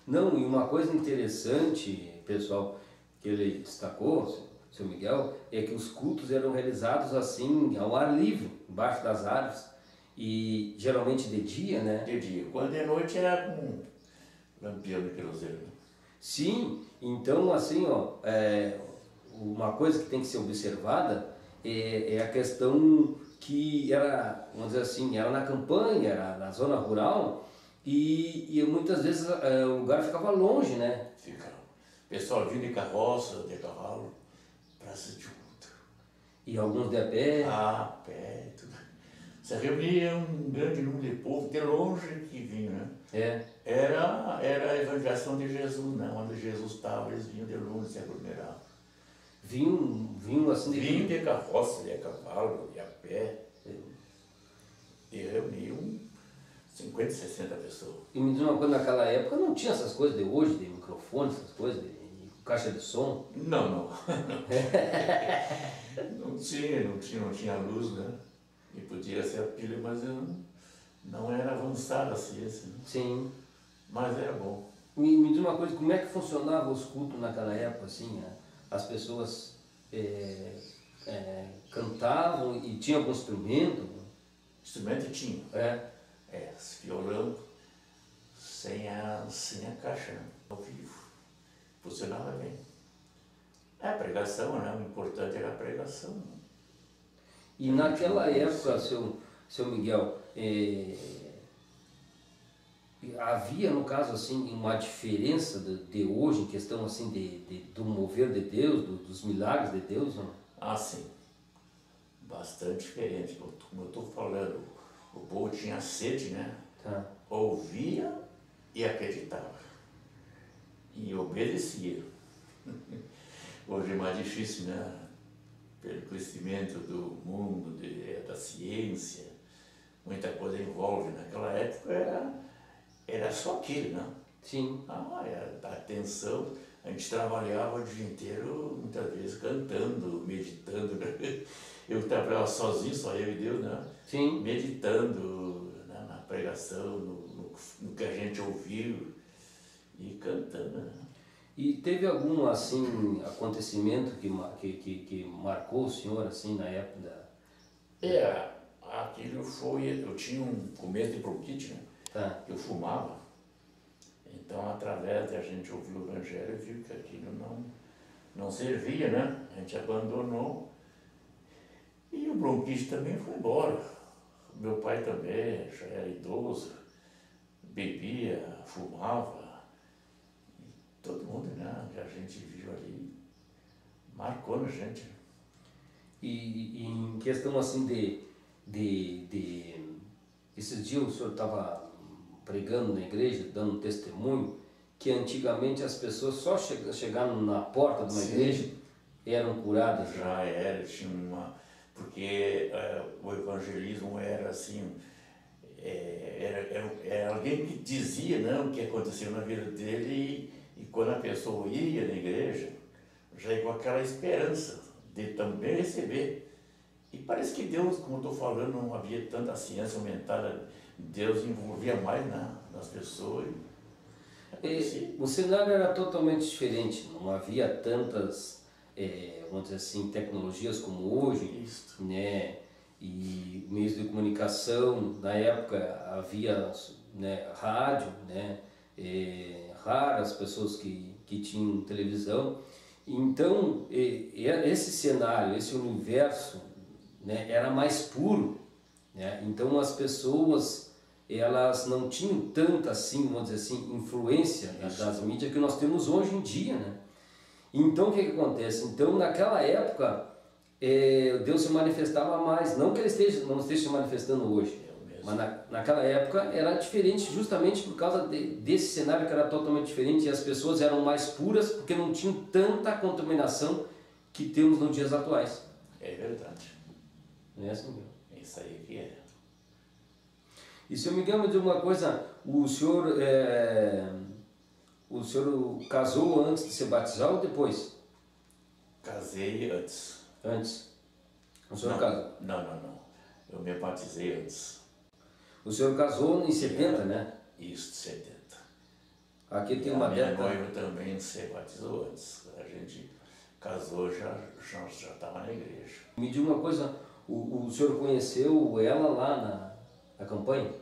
Não, e uma coisa interessante, pessoal, que ele destacou, seu Miguel, é que os cultos eram realizados assim, ao ar livre, embaixo das árvores, e geralmente de dia, né? De dia. Quando de noite era com lampião de querosene. Sim, então assim, uma coisa que tem que ser observada é a questão que era, vamos dizer assim, era na campanha, era na zona rural, e muitas vezes o lugar ficava longe, né? Ficava. O pessoal vinha de carroça, de cavalo, para assistir o culto. E alguns de a pé. A pé, tudo. Se reunia um grande número de povo, de longe que vinha, né? É. Era a evangelização de Jesus, né? Onde Jesus estava, eles vinham de longe, se aglomeravam. Vinham assim de... Vinham de carroça, de cavalo, de a pé. E reuniam 50, 60 pessoas. E me diz uma coisa, naquela época não tinha essas coisas de hoje, de microfone, essas coisas, de caixa de som? Não. Não tinha luz, né? E podia ser a pilha, mas não era avançada a ciência, né? Sim. Mas era bom. Me diz uma coisa, como é que funcionava os cultos naquela época, assim, as pessoas cantavam e tinha algum instrumento? Instrumento tinha. Violão, sem a caixa, né? Ao vivo. Funcionava bem. Pregação, né? O importante era a pregação. Né? E naquela época, seu Miguel, havia, no caso, assim, uma diferença de hoje em questão, assim, do mover de Deus, dos milagres de Deus, não? Sim. bastante diferente. Como eu estou falando, o povo tinha sede, né? Tá. Ouvia e acreditava. E obedecia. Hoje é mais difícil, né? Pelo crescimento do mundo, da ciência, muita coisa envolve. Naquela época era só aquilo, né? Sim. Era a atenção. A gente trabalhava o dia inteiro, muitas vezes cantando, meditando, né? Eu trabalhava sozinho, só eu e Deus, né? Sim. Meditando, né? Na pregação, no que a gente ouviu e cantando, né? E teve algum, assim, acontecimento que marcou o senhor, assim, na época da... Aquilo foi... Eu tinha um começo de bronquite, né? Tá. Eu fumava. Então, através de a gente ouvir o Evangelho, viu que aquilo não servia, né? A gente abandonou. E o bronquite também foi embora. Meu pai também já era idoso, bebia, fumava. Todo mundo, né, que a gente viu ali, marcou na gente. E em questão assim esses dias o senhor estava pregando na igreja, dando um testemunho, que antigamente as pessoas só chegavam na porta de uma Sim. igreja eram curadas. Já era, tinha uma... Porque o evangelismo era assim, era alguém que dizia, né, o que aconteceu na vida dele e quando a pessoa ia na igreja, já ia com aquela esperança de também receber. E parece que Deus, como eu estou falando, não havia tanta ciência aumentada, Deus envolvia mais nas pessoas. O cenário era totalmente diferente, não havia tantas, vamos dizer assim, tecnologias como hoje, Isso. né? E meios de comunicação, na época havia, né, rádio, né? Raras pessoas que tinham televisão. Então, esse cenário, esse universo, né, era mais puro, né? Então as pessoas, elas não tinham tanta, assim, vamos dizer assim, influência das mídias que nós temos hoje em dia, né? Então o que acontece? Então naquela época Deus se manifestava mais, não que ele não esteja se manifestando hoje, mas naquela época era diferente justamente por causa desse cenário que era totalmente diferente e as pessoas eram mais puras porque não tinham tanta contaminação que temos nos dias atuais. É verdade. Não é assim, meu? É isso aí que é. E se eu me engano de uma coisa, o senhor casou antes de se batizar ou depois? Casei antes. Antes. O senhor Não, casou? não. Eu me batizei antes. O senhor casou em 70, né? Isso, 70. Aqui tem E uma a minha data. noiva também se batizou antes. A gente casou, já estava na igreja. Me diga uma coisa, o senhor conheceu ela lá na campanha?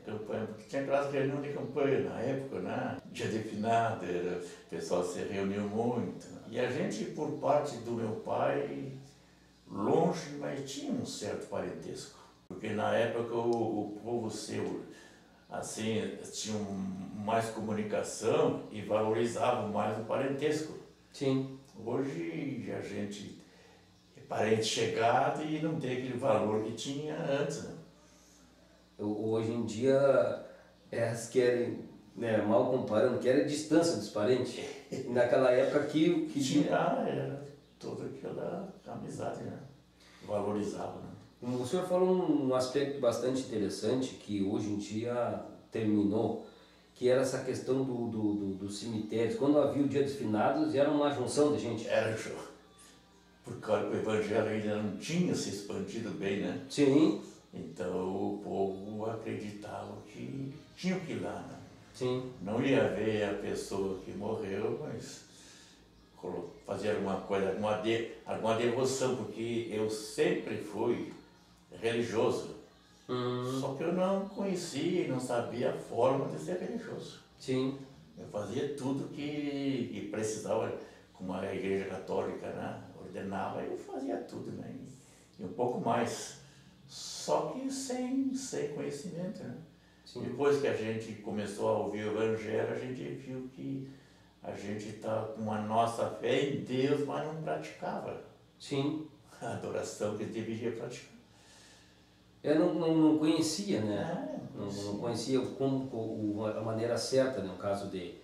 Campanha, porque tinha aquelas reuniões de campanha na época, né? Dia de finado, o pessoal se reuniu muito. E a gente, por parte do meu pai, longe, mas tinha um certo parentesco. Porque na época o povo seu, assim, tinha mais comunicação e valorizava mais o parentesco. Sim. Hoje a gente é parente chegado e não tem aquele valor que tinha antes, né? Hoje em dia elas querem, né, mal comparando, querem a distância dos parentes. Naquela época que tinha era toda aquela amizade, né? Valorizava, né? O senhor falou um aspecto bastante interessante que hoje em dia terminou, que era essa questão dos cemitérios. Quando havia o dia dos finados, era uma junção de gente. Era show. Por causa que o evangelho ainda não tinha se expandido bem, né? Sim. Então o povo acreditava que tinha que ir lá, né? Sim. Não ia ver a pessoa que morreu, mas fazer alguma coisa, alguma devoção, porque eu sempre fui religioso. Só que eu não conhecia, não sabia a forma de ser religioso. Sim. Eu fazia tudo que precisava, como a igreja católica, né, ordenava, eu fazia tudo, né? E um pouco mais. Só que sem conhecimento, né? Sim. Depois que a gente começou a ouvir o Evangelho, a gente viu que a gente está com a nossa fé em Deus, mas não praticava. Sim. a adoração que deveria praticar. Eu não conhecia, né? Não Não conhecia a maneira certa, né? No caso de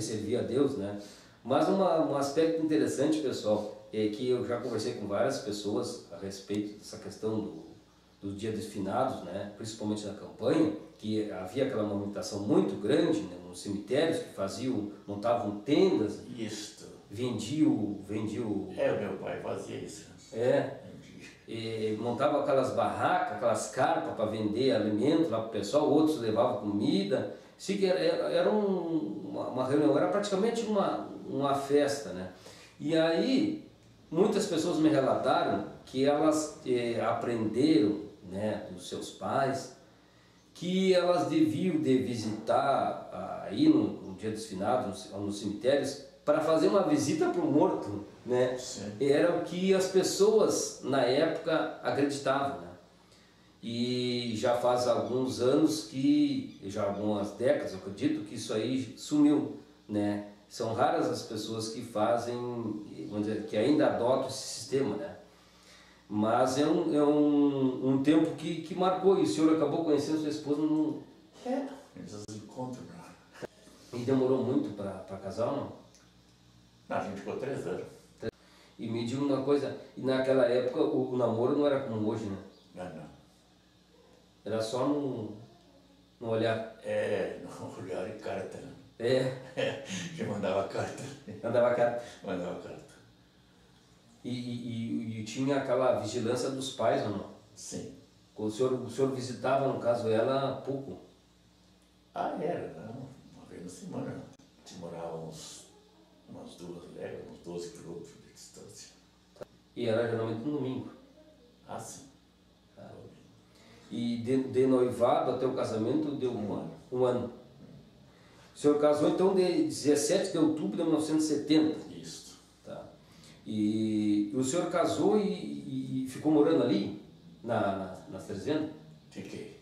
servir a Deus, né? Mas um aspecto interessante, pessoal, é que eu já conversei com várias pessoas a respeito dessa questão do Dia dos Finados, né? Principalmente na campanha, que havia aquela movimentação muito grande, né? Nos cemitérios que montavam tendas, Isto. vendiam... O meu pai fazia isso. Montava aquelas barracas, aquelas carpas para vender alimento lá para o pessoal, outros levavam comida. Sim, que era uma reunião, era praticamente uma festa, né? E aí, muitas pessoas me relataram que elas aprenderam, né, dos seus pais, que elas deviam de visitar aí no Dia dos Finados, nos cemitérios, para fazer uma visita para o morto, né? Sim. Era o que as pessoas na época acreditavam, né? E já faz alguns anos já algumas décadas, eu acredito, que isso aí sumiu, né? São raras as pessoas que fazem, vamos dizer, que ainda adotam esse sistema, né? Mas é um tempo que marcou, e o senhor acabou conhecendo sua esposa Eles encontram. E demorou muito para casar, não? A gente ficou 3 anos. E me diga uma coisa, e naquela época o namoro não era como hoje, né? Não. Era só no olhar. No olhar e carta, né? Já mandava carta. Mandava carta. Mandava carta. E tinha aquela vigilância dos pais, ou não? Sim. O senhor visitava, no caso, ela pouco? Era, não. Uma vez na semana. A gente morava umas 2 léguas, uns 12 quilômetros de distância. E era geralmente no domingo? Sim. E de noivado até o casamento deu Um ano. Um ano. O senhor casou então de 17 de outubro de 1970? Isso. Tá. E o senhor casou e ficou morando ali, nas Trezendas? Fiquei.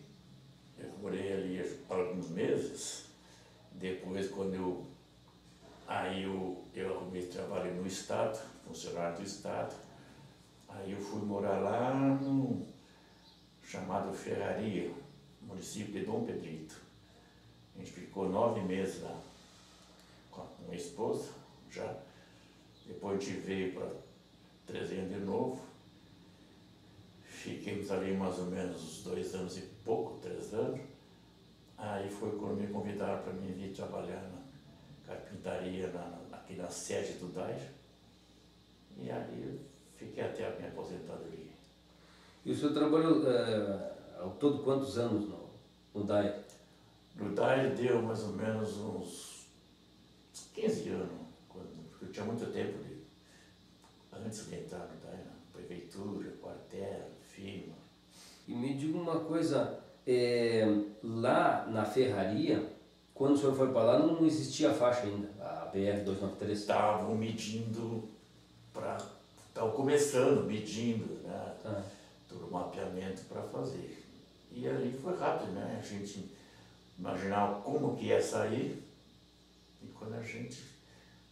Eu morei ali alguns meses. Depois, quando eu arrumei trabalho no Estado, funcionário do Estado. Aí eu fui morar lá no chamado Ferraria, município de Dom Pedrito. A gente ficou 9 meses lá com a minha esposa, já. Depois a gente veio para Trezenda de novo. Fiquemos ali mais ou menos uns 2 anos e pouco, 3 anos. Aí foi quando me convidaram para mim vir trabalhar na carpintaria aqui na sede do DAIR. E ali eu fiquei até a minha aposentadoria. E o senhor trabalhou ao todo quantos anos no DAI? No DAIR deu mais ou menos uns 15 anos, porque eu tinha muito tempo antes de entrar no DAIR, na prefeitura, quartel, firma. E me diga uma coisa, lá na ferraria, quando o senhor foi para lá, não existia a faixa ainda, a BR-293? Estavam medindo estavam começando, medindo, né? Todo o mapeamento para fazer. E ali foi rápido, né? A gente imaginava como que ia sair, e quando a gente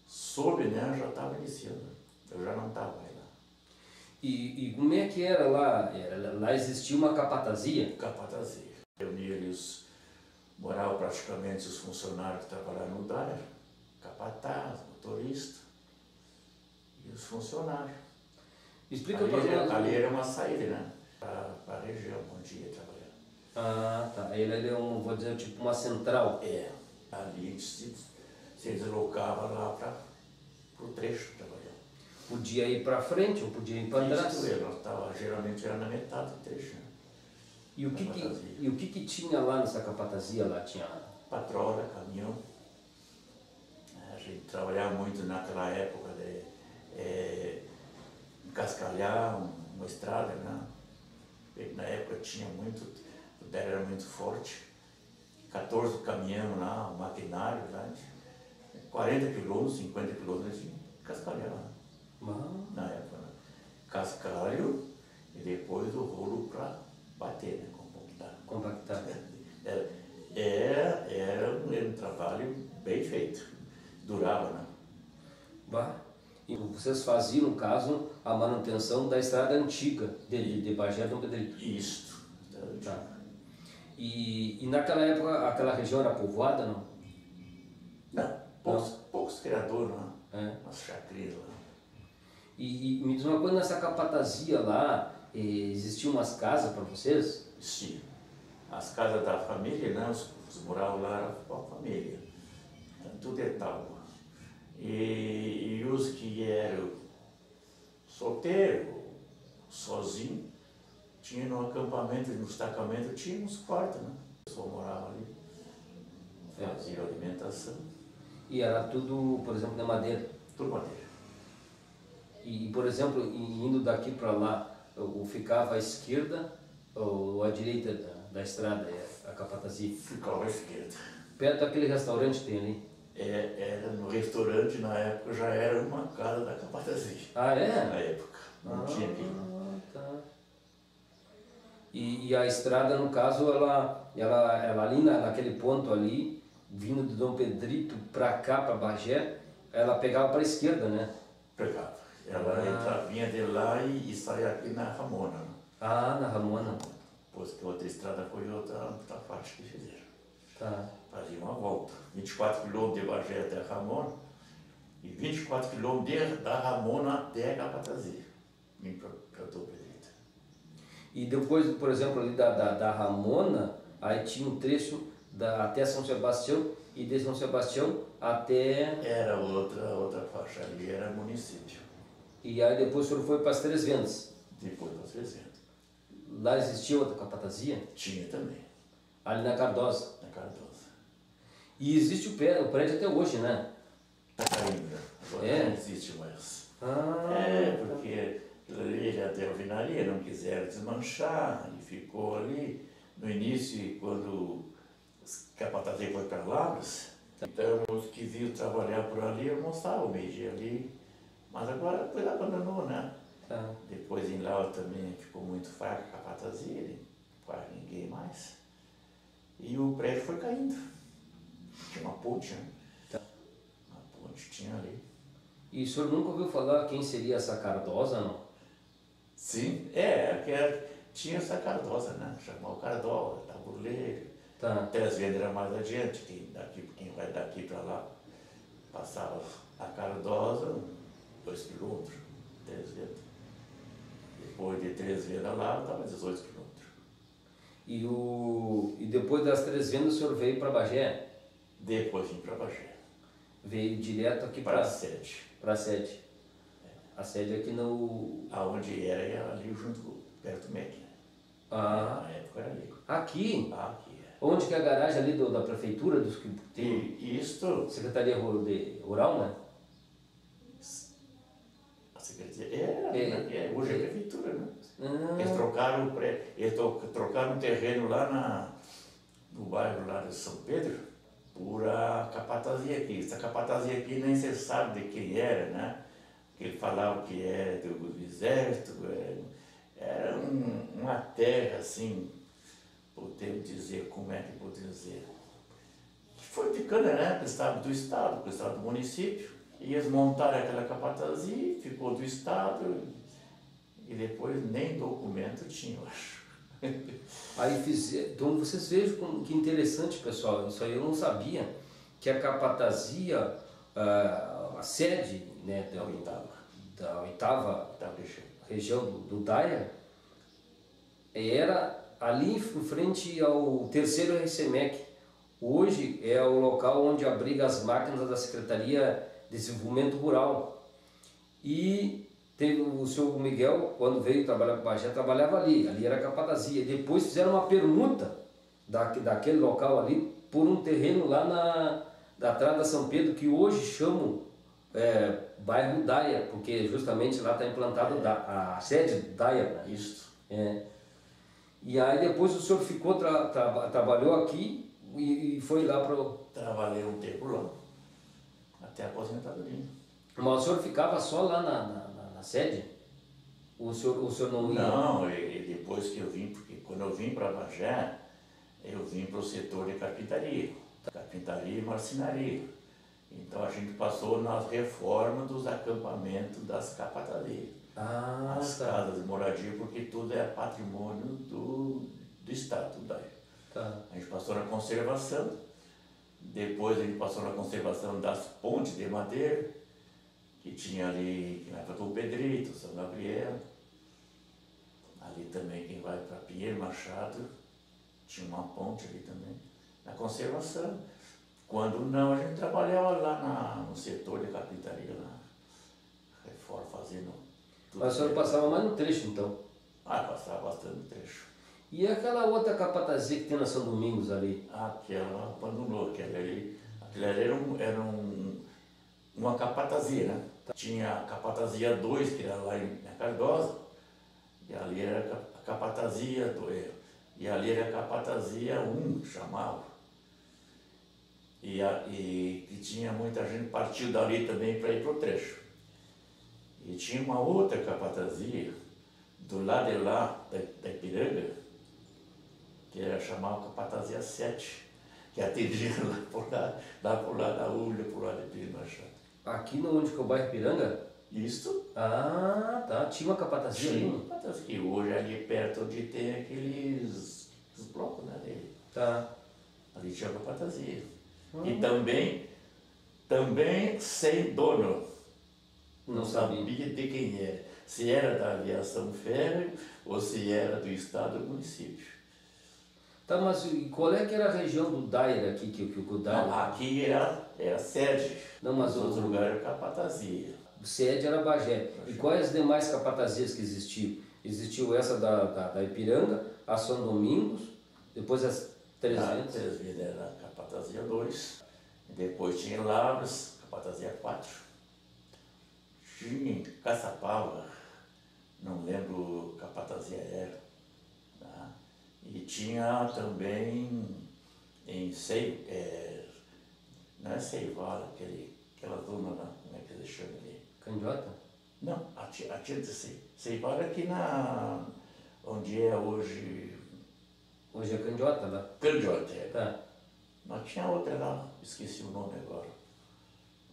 soube, né, já estava iniciando. Eu já não estava mais lá. E como é que era lá? Lá existia uma capatazia? Capatazia. Reunia ali moravam praticamente os funcionários que trabalhavam no DAIR, capataz, motorista e os funcionários. Explica ali era uma saída, né? Para a região onde ia trabalhar. Ah, tá. Ele é vou dizer, tipo uma central. Ali a gente se deslocava lá para o trecho trabalhar. Podia ir para frente ou podia ir para trás? Geralmente era na metade do trecho. Né? E o que tinha lá nessa capatazia? Lá tinha patrola, caminhão. A gente trabalhava muito naquela época de cascalhar uma estrada, né? Na época tinha muito, o terra era muito forte. 14 caminhões lá, maquinário, né? 40 quilômetros, 50 quilômetros de cascalhar. Na época, né? Cascalho e depois o rolo para bater, né? Compactar. Era um trabalho bem feito. Durava, né? E vocês faziam, no caso, a manutenção da estrada antiga de Bagé a Dom Pedrito? Isso. Tá. E naquela época, aquela região era povoada, não? Não, poucos criadores lá, as chacrinhas lá. E me diz uma coisa, nessa capatazia lá, existiam umas casas para vocês? Sim. As casas da família, né? Os moravam lá era com a família. Tudo é tal. E os que eram solteiros, sozinhos, tinha no acampamento, no destacamento, tinha uns quartos, né? O pessoal morava ali, fazia alimentação. E era tudo, por exemplo, de madeira? Tudo madeira. E, por exemplo, indo daqui para lá, ficava à esquerda ou à direita da estrada, a capatazia? Ficava à esquerda. Perto daquele restaurante que tem ali? Era no restaurante, na época, já era uma casa da capatazia. Ah, é? Na época, não tinha aqui. Tá. E a estrada, no caso, ela ali naquele ponto ali, vindo de Dom Pedrito para cá, para Bagé, ela pegava para a esquerda, né? Pegava. Ela vinha de lá e saía aqui na Ramona. Né? Ah, na Ramona. Depois que outra estrada foi outra parte que fizeram. Tá. Fazia uma volta. 24 quilômetros de Bagé até a Ramona e 24 quilômetros da Ramona até a Capatazia. Vim para Dom Pedrito. E depois, por exemplo, ali da Ramona, aí tinha um trecho até São Sebastião e de São Sebastião até... Era outra faixa ali, era município. E aí depois o senhor foi para as Três Vendas? Depois das 300. Lá existia outra capatazia? Tinha também. Ali na Cardosa? Na Cardosa. E existe o prédio até hoje, né? Está caindo, agora não existe mais. Porque ele até a alvenaria não quiseram desmanchar e ficou ali. No início, quando os capatazes foi para Lavras, então os que vinham trabalhar por ali almoçavam o meio-dia ali. Mas agora depois abandonou, né? Tá. Depois em Lavras também ficou muito fraco a capatazia, quase ninguém mais. E o prédio foi caindo. Tinha uma ponte, né? Tá. Uma ponte tinha ali. E o senhor nunca ouviu falar quem seria essa Cardosa, não? Sim, tinha essa Cardosa, né? Chamava o Cardosa, Tabuleiro. Tá. Até às vezes era mais adiante, quem vai daqui para lá. Passava a Cardosa, 2 quilômetros, 3 vezes. Depois de 3 vezes lá, estava 18 quilômetros. E depois das Três Vendas o senhor veio para Bagé? Depois vim para Bagé. Veio direto aqui para a sede. Para a sede. A sede aqui no... Aonde era ali junto, perto do MEC. Ah. Na época era ali. Aqui? Aqui, Onde que é a garagem ali da prefeitura, dos que tem? Isto... Secretaria Rural, né? A secretaria... hoje é a prefeitura, né? Eles trocaram um terreno lá no bairro lá de São Pedro por a capatazia aqui. Essa capatazia aqui nem se sabe de quem era, né? Ele falava que era do exército, era uma terra assim, podemos dizer, como é que podemos dizer? Foi ficando, né? Prestado do Estado, prestado do município, e eles montaram aquela capatazia, ficou do Estado, e depois nem documento tinha, eu acho. Aí então vocês vejam que interessante, pessoal, isso aí eu não sabia, que a capatazia, a sede, né, da oitava região do Daia, era ali em frente ao terceiro RCMEC. Hoje é o local onde abriga as máquinas da Secretaria de Desenvolvimento Rural. E teve o senhor Miguel, quando veio trabalhar com o Bagé, trabalhava ali era a capatazia. Depois fizeram uma permuta daquele local ali por um terreno lá da Atrás da São Pedro, que hoje chamam bairro Daia, porque justamente lá está implantado a sede Daia. Né? Isso. E aí depois o senhor ficou, trabalhou aqui e foi lá para o... Trabalhei um tempo lá, até a aposentadoria. Mas o senhor ficava só lá na sede? O senhor não ia? Não, e depois que eu vim, porque quando eu vim para Bagé, eu vim para o setor de carpintaria. Carpintaria e marcenaria. Então a gente passou nas reformas dos acampamentos das capatarias. As casas de moradia, porque tudo é patrimônio do Estado. Tá. A gente passou na conservação, depois a gente passou na conservação das pontes de madeira, que tinha ali, que vai para o Pedrito, São Gabriel. Ali também quem vai para Pinheiro Machado, tinha uma ponte ali também, na conservação. Quando não, a gente trabalhava lá no setor de carpintaria, lá, reforma, fazendo tudo. Mas o senhor passava mais no trecho, então? Passava bastante trecho. E aquela outra capatazia que tem na São Domingos ali? Aquela abandonou, aquela ali era uma capatazia, né? Tinha a capatazia 2, que era lá em Cardosa, e ali era a capatazia 2, e ali era a capatazia 1, chamava. E tinha muita gente que partiu dali também para ir para o trecho. E tinha uma outra capatazia, do lado de lá, da Ipiranga, que era chamada capatazia 7, que atendia lá por lá da Ulha, por lá de Pires Machado. Aqui no onde que é o bairro Piranga? Isso. Ah, tá. Tinha uma capatazia ali? Tinha uma capatazia, que hoje ali perto onde tem aqueles os blocos, né, dele. Tá. Ali tinha uma capatazia. E também sem dono. Não sabia de quem era. Se era da aviação férrea ou se era do estado ou do município. Tá, mas e qual é que era a região do Daira aqui, que o Daira? Não, aqui era sede. Não, mas os outros lugares era capatazia. Sede era Bagé. E quais as demais capatazias que existiam? Existiu essa da Ipiranga, a São Domingos, depois as 300. 300 era a capatazia 2. Depois tinha Lavras, capatazia 4. Tinha em Caçapava, não lembro capatazia era. Tá? E tinha também em não é Seivala, aquela zona lá, como é que eles chamam ali? Candiota? Não, a tia de Seivala aqui onde é hoje. Hoje é Candiota lá. Candiota, é. Tá. Mas tinha outra lá, esqueci o nome agora.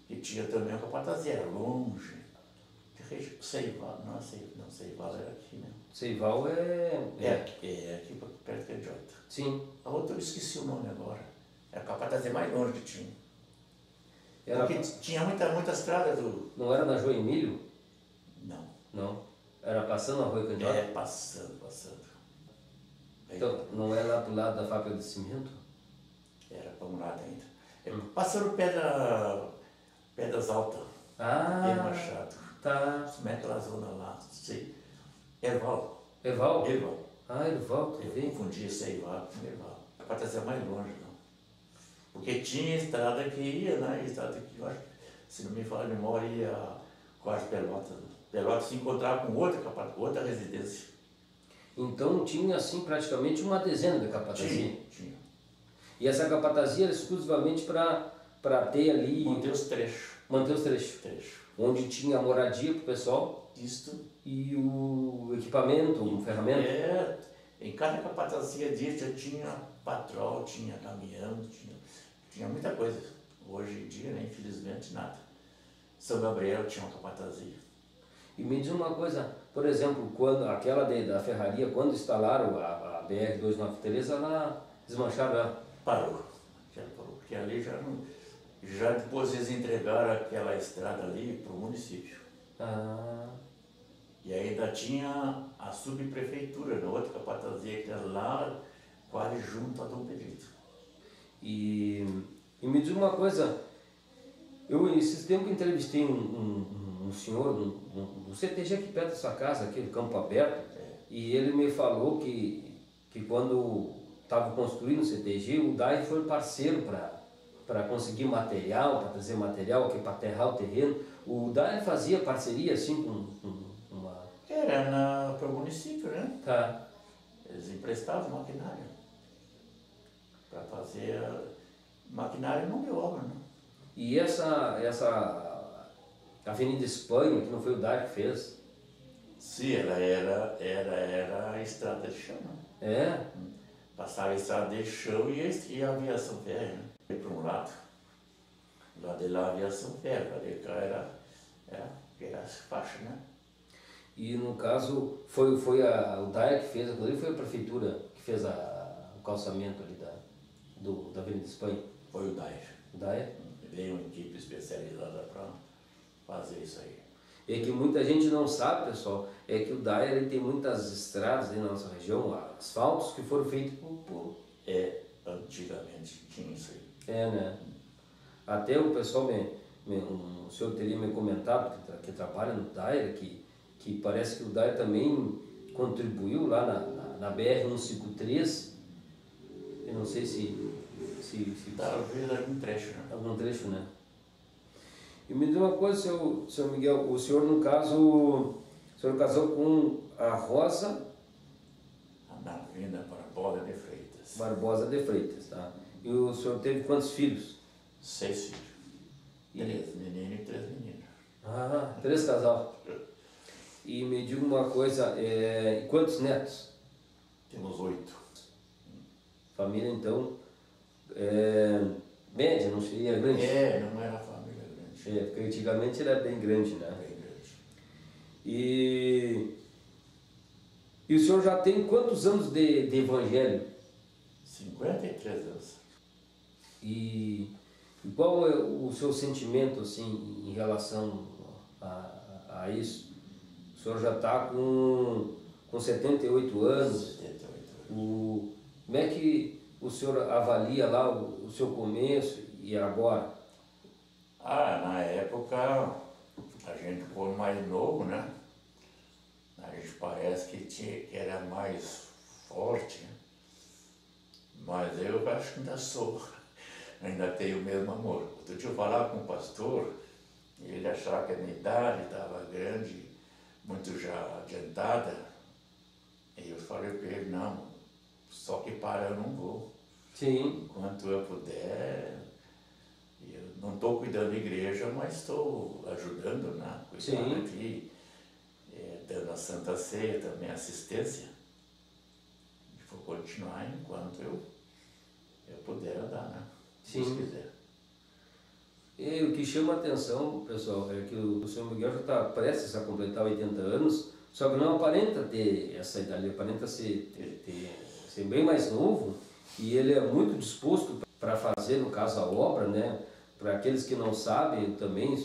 E tinha também a capatazia, era longe. Seival, não, Seival era aqui mesmo. Seival É aqui perto de Candiota. Sim. A outra eu esqueci o nome agora. Era a capatazia mais longe que tinha. Porque tinha muita estrada do... Não era na João Emílio? Não. Não. Era passando a rua Candiota? Passando. Então, não é lá pro lado da fábrica de cimento? Era para um lado ainda. Passando Pedras Altas. Ah, Machado. tá. Como é aquela zona lá? Sei. Erval. Erval? Erval. Ah, Erval, Eu também. confundia Seival com Erval. A capatazia mais longe, não. Porque tinha estrada que ia, né? Estrada que, eu acho, se não me falha a memória, ia quase Pelotas. Pelotas se encontrava com outra residência. Então tinha assim praticamente uma dezena de capatazia. Tinha. E essa capatazia era exclusivamente para ter ali... Manter os trechos. Manter os trechos. Onde tinha a moradia para o pessoal. Isto. E o equipamento, o ferramenta. Em cada capatazia disso já tinha patrol, tinha caminhão, tinha muita coisa. Hoje em dia, né, infelizmente, nada. São Gabriel tinha uma capatazia. E me diz uma coisa, por exemplo, quando aquela da ferraria, quando instalaram a BR-293, ela desmancharam ela? Parou, porque ali já depois eles entregaram aquela estrada ali para o município. Ah. E ainda tinha a subprefeitura, na outra capatazia que era lá, quase junto a Dom Pedrito. E me diz uma coisa, eu esses tempos entrevistei um senhor, um CTG aqui perto da sua casa, aqui no Campo Aberto, e ele me falou que quando estava construindo o CTG, o DAI foi parceiro para conseguir material, para trazer material aqui para aterrar o terreno. O DAI fazia parceria assim com uma... Era para o município, né? Tá. Eles emprestavam maquinário para fazer maquinário não de obra, né? E essa Avenida Espanha, que não foi o DAI que fez? Sim, ela era a estrada de chão, né? É? Passava a estrada de chão e a aviação férrea, né? Para um lado Lá de lá havia São Ferro, lá de cá era as faixas, né? E no caso, foi o DAE que fez, inclusive foi a prefeitura que fez o calçamento ali da Avenida Espanha. Foi o DAE. O DAE? Veio uma equipe especializada para fazer isso aí. É que muita gente não sabe, pessoal, é que o DAE ele tem muitas estradas aí na nossa região, asfaltos que foram feitos por... Antigamente tinha isso aí. Né? Até o pessoal, o senhor teria me comentado que trabalha no DAE, que parece que o DAE também contribuiu lá na BR-153, eu não sei se talvez algum trecho, né? Algum trecho, né? E me diz uma coisa, seu Miguel, o senhor no caso, o senhor casou com a Rosa Analvina Barbosa de Freitas. Barbosa de Freitas, tá? E o senhor teve quantos filhos? 6 filhos. 3 meninos e 3 meninas. 3 casal. E me diga uma coisa, e quantos netos? Temos 8. Família, então, média, não seria grande? Não era família grande. Porque antigamente era bem grande, né? Bem grande. E o senhor já tem quantos anos de evangelho? 53 anos. E qual é o seu sentimento, assim, em relação a isso? O senhor já está com 78 anos. 78 anos. Como é que o senhor avalia lá o seu começo e agora? Na época, a gente foi mais novo, né? A gente parece que era mais forte, né? Mas eu acho que ainda sou, ainda tenho o mesmo amor. Outro dia eu falava com o pastor, e ele achava que a minha idade estava grande, muito já adiantada, e eu falei para ele, não, só que para eu não vou. Sim. Enquanto eu puder, eu não estou cuidando da igreja, mas estou ajudando, né? Cuidando aqui, dando a Santa Ceia também, assistência. E vou continuar enquanto eu puder dar, né? Sim. Se quiser. E o que chama a atenção, pessoal, é que o senhor Miguel já está prestes a completar 80 anos, só que não aparenta ter essa idade, aparenta ser bem mais novo, e ele é muito disposto para fazer, no caso, a obra, né? Para aqueles que não sabem, eu também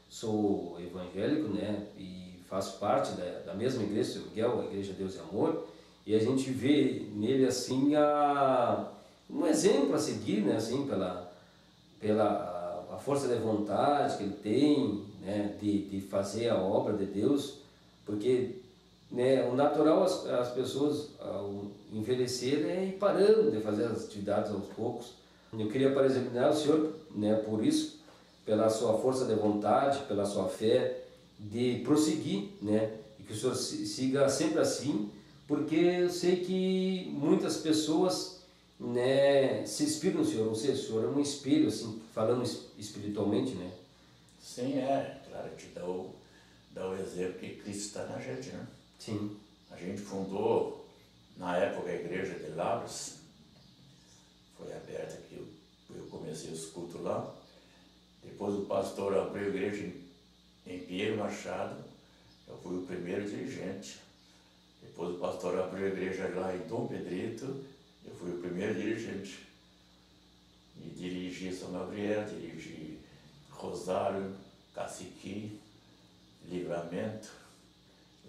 sou evangélico, né? E faço parte da mesma igreja, São Miguel, a Igreja Deus e Amor, e a gente vê nele, assim, um exemplo a seguir, né? Assim, pela a força de vontade que ele tem, né? De fazer a obra de Deus, porque, né, o natural as pessoas ao envelhecer é ir parando de fazer as atividades aos poucos. Eu queria parabenizar o senhor, né, por isso, pela sua força de vontade, pela sua fé, de prosseguir, né, e que o senhor siga sempre assim, porque eu sei que muitas pessoas, né, se inspiram no senhor, ou seja, o senhor é um espelho, assim, falando espiritualmente, né? Sim, claro que dá o exemplo que Cristo está na gente, né? Sim. A gente fundou, na época, a igreja de Lavras, foi aberta aqui, eu comecei os cultos lá. Depois o pastor abriu a igreja em Pinheiro Machado, eu fui o primeiro dirigente. Depois o pastor abriu a igreja lá em Dom Pedrito, eu fui o primeiro dirigente. E dirigi São Gabriel, dirigi Rosário, Caciqui, Livramento,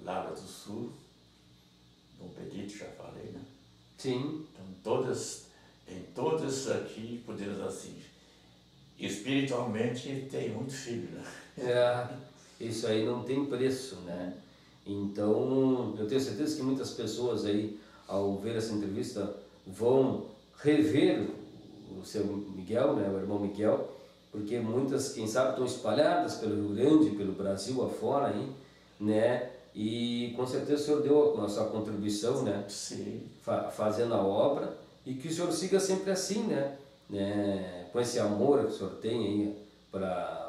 Lavra do Sul, Dom Pedrito, já falei, né? Sim. Então em todas aqui, podemos assim, espiritualmente tem muito filho, né? Isso aí não tem preço, né? Então, eu tenho certeza que muitas pessoas aí, ao ver essa entrevista, vão rever o seu Miguel, né, o irmão Miguel, porque muitas, quem sabe, estão espalhadas pelo Rio Grande, pelo Brasil afora, aí, né? E com certeza o senhor deu a sua contribuição, né? Sim. Fazendo a obra, e que o senhor siga sempre assim, né? Com esse amor que o senhor tem aí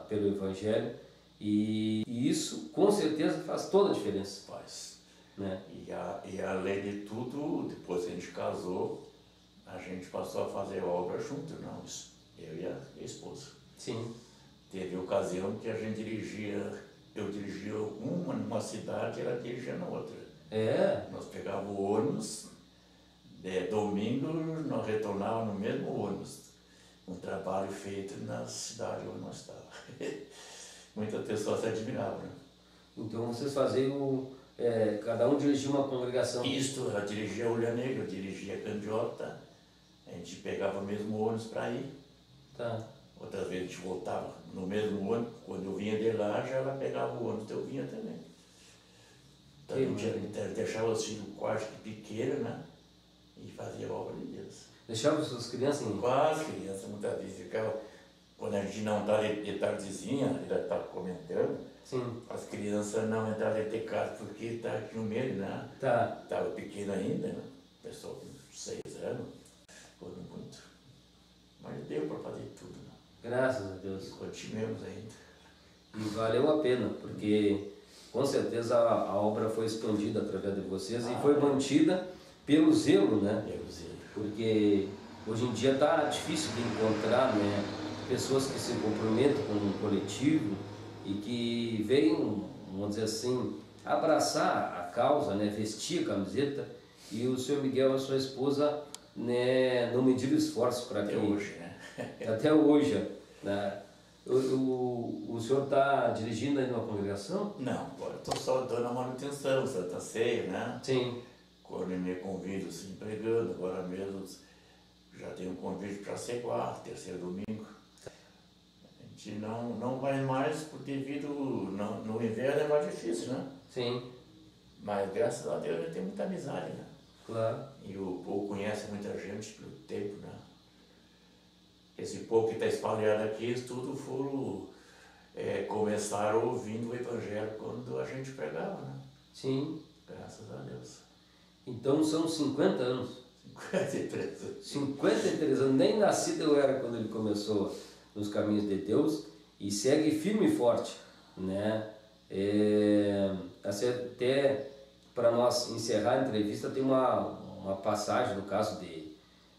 pelo Evangelho, e isso com certeza faz toda a diferença. Faz. Né? E além de tudo, depois que a gente casou, a gente passou a fazer obra junto, não? Eu e a esposa. Sim. teve ocasião que a gente dirigia, eu dirigia uma numa cidade e ela dirigia na outra. É? Nós pegávamos o ônibus, domingo nós retornávamos no mesmo ônibus. Um trabalho feito na cidade onde nós estávamos. Muitas pessoas se admiravam. Né? Então vocês faziam, cada um dirigia uma congregação? Isto, eu dirigia Olha Negra, eu dirigia Candiota, a gente pegava o mesmo ônibus para ir. Tá. Outras vezes a gente voltava no mesmo ônibus, quando eu vinha de lá, já ela pegava o ônibus, eu vinha também. Então a gente deixava os filhos quase que pequenos, né? E fazia a obra de Deus. Deixava suas crianças em... Quase crianças, muitas vezes ficava, quando a gente não estava de tardezinha, ele estava comentando, Sim. as crianças não entravam de casa porque estava aqui no meio, né? Tá. Estava pequeno ainda, né? Pessoal com 6 anos, foram muito. Mas deu para fazer tudo, né? Graças a Deus. E continuamos ainda. E valeu a pena, porque com certeza a obra foi expandida através de vocês e foi mantida pelo zelo, né? Pelo zelo. Porque hoje em dia está difícil de encontrar, né, pessoas que se comprometam com um coletivo e que venham, vamos dizer assim, abraçar a causa, né, vestir a camiseta, e o senhor Miguel e a sua esposa, né, não mediram esforço para que... Até hoje, né? Até hoje, né? O senhor está dirigindo aí numa congregação? Não, agora estou só dando a manutenção, Santa Ceia, né? Sim. Quando me convido, assim, pregando, agora mesmo já tenho um convite para ser quarto, terceiro domingo. A gente não vai mais, porque devido no inverno é mais difícil, né? Sim. Mas graças a Deus a gente tem muita amizade, né? Claro. E o povo conhece muita gente pelo tempo, né? Esse povo que está espalhado aqui, eles tudo foram, começaram ouvindo o Evangelho quando a gente pregava, né? Sim. Graças a Deus. Então são 50 anos. 53 anos. 53 anos, nem nascido eu era quando ele começou nos caminhos de Deus e segue firme e forte, né? Até para nós encerrar a entrevista tem uma passagem no caso de,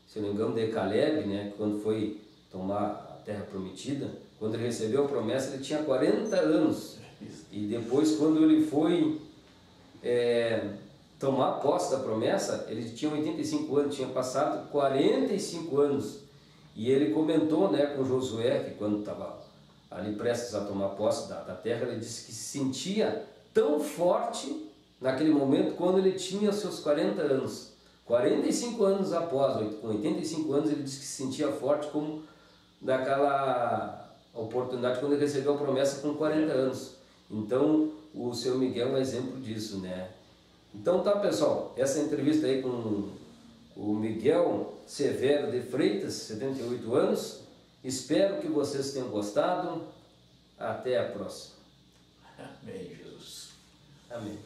se não me engano, de Caleb, né? Quando foi tomar a terra prometida, quando ele recebeu a promessa ele tinha 40 anos e depois quando ele foi tomar posse da promessa, ele tinha 85 anos, tinha passado 45 anos. E ele comentou, né, com Josué, que quando estava ali prestes a tomar posse da terra, ele disse que se sentia tão forte naquele momento quando ele tinha seus 40 anos. 45 anos após, com 85 anos, ele disse que se sentia forte como daquela oportunidade quando ele recebeu a promessa com 40 anos. Então, o seu Miguel é um exemplo disso, né? Então tá, pessoal, essa entrevista aí com o Miguel Severo de Freitas, 78 anos. Espero que vocês tenham gostado. Até a próxima. Amém, Jesus. Amém.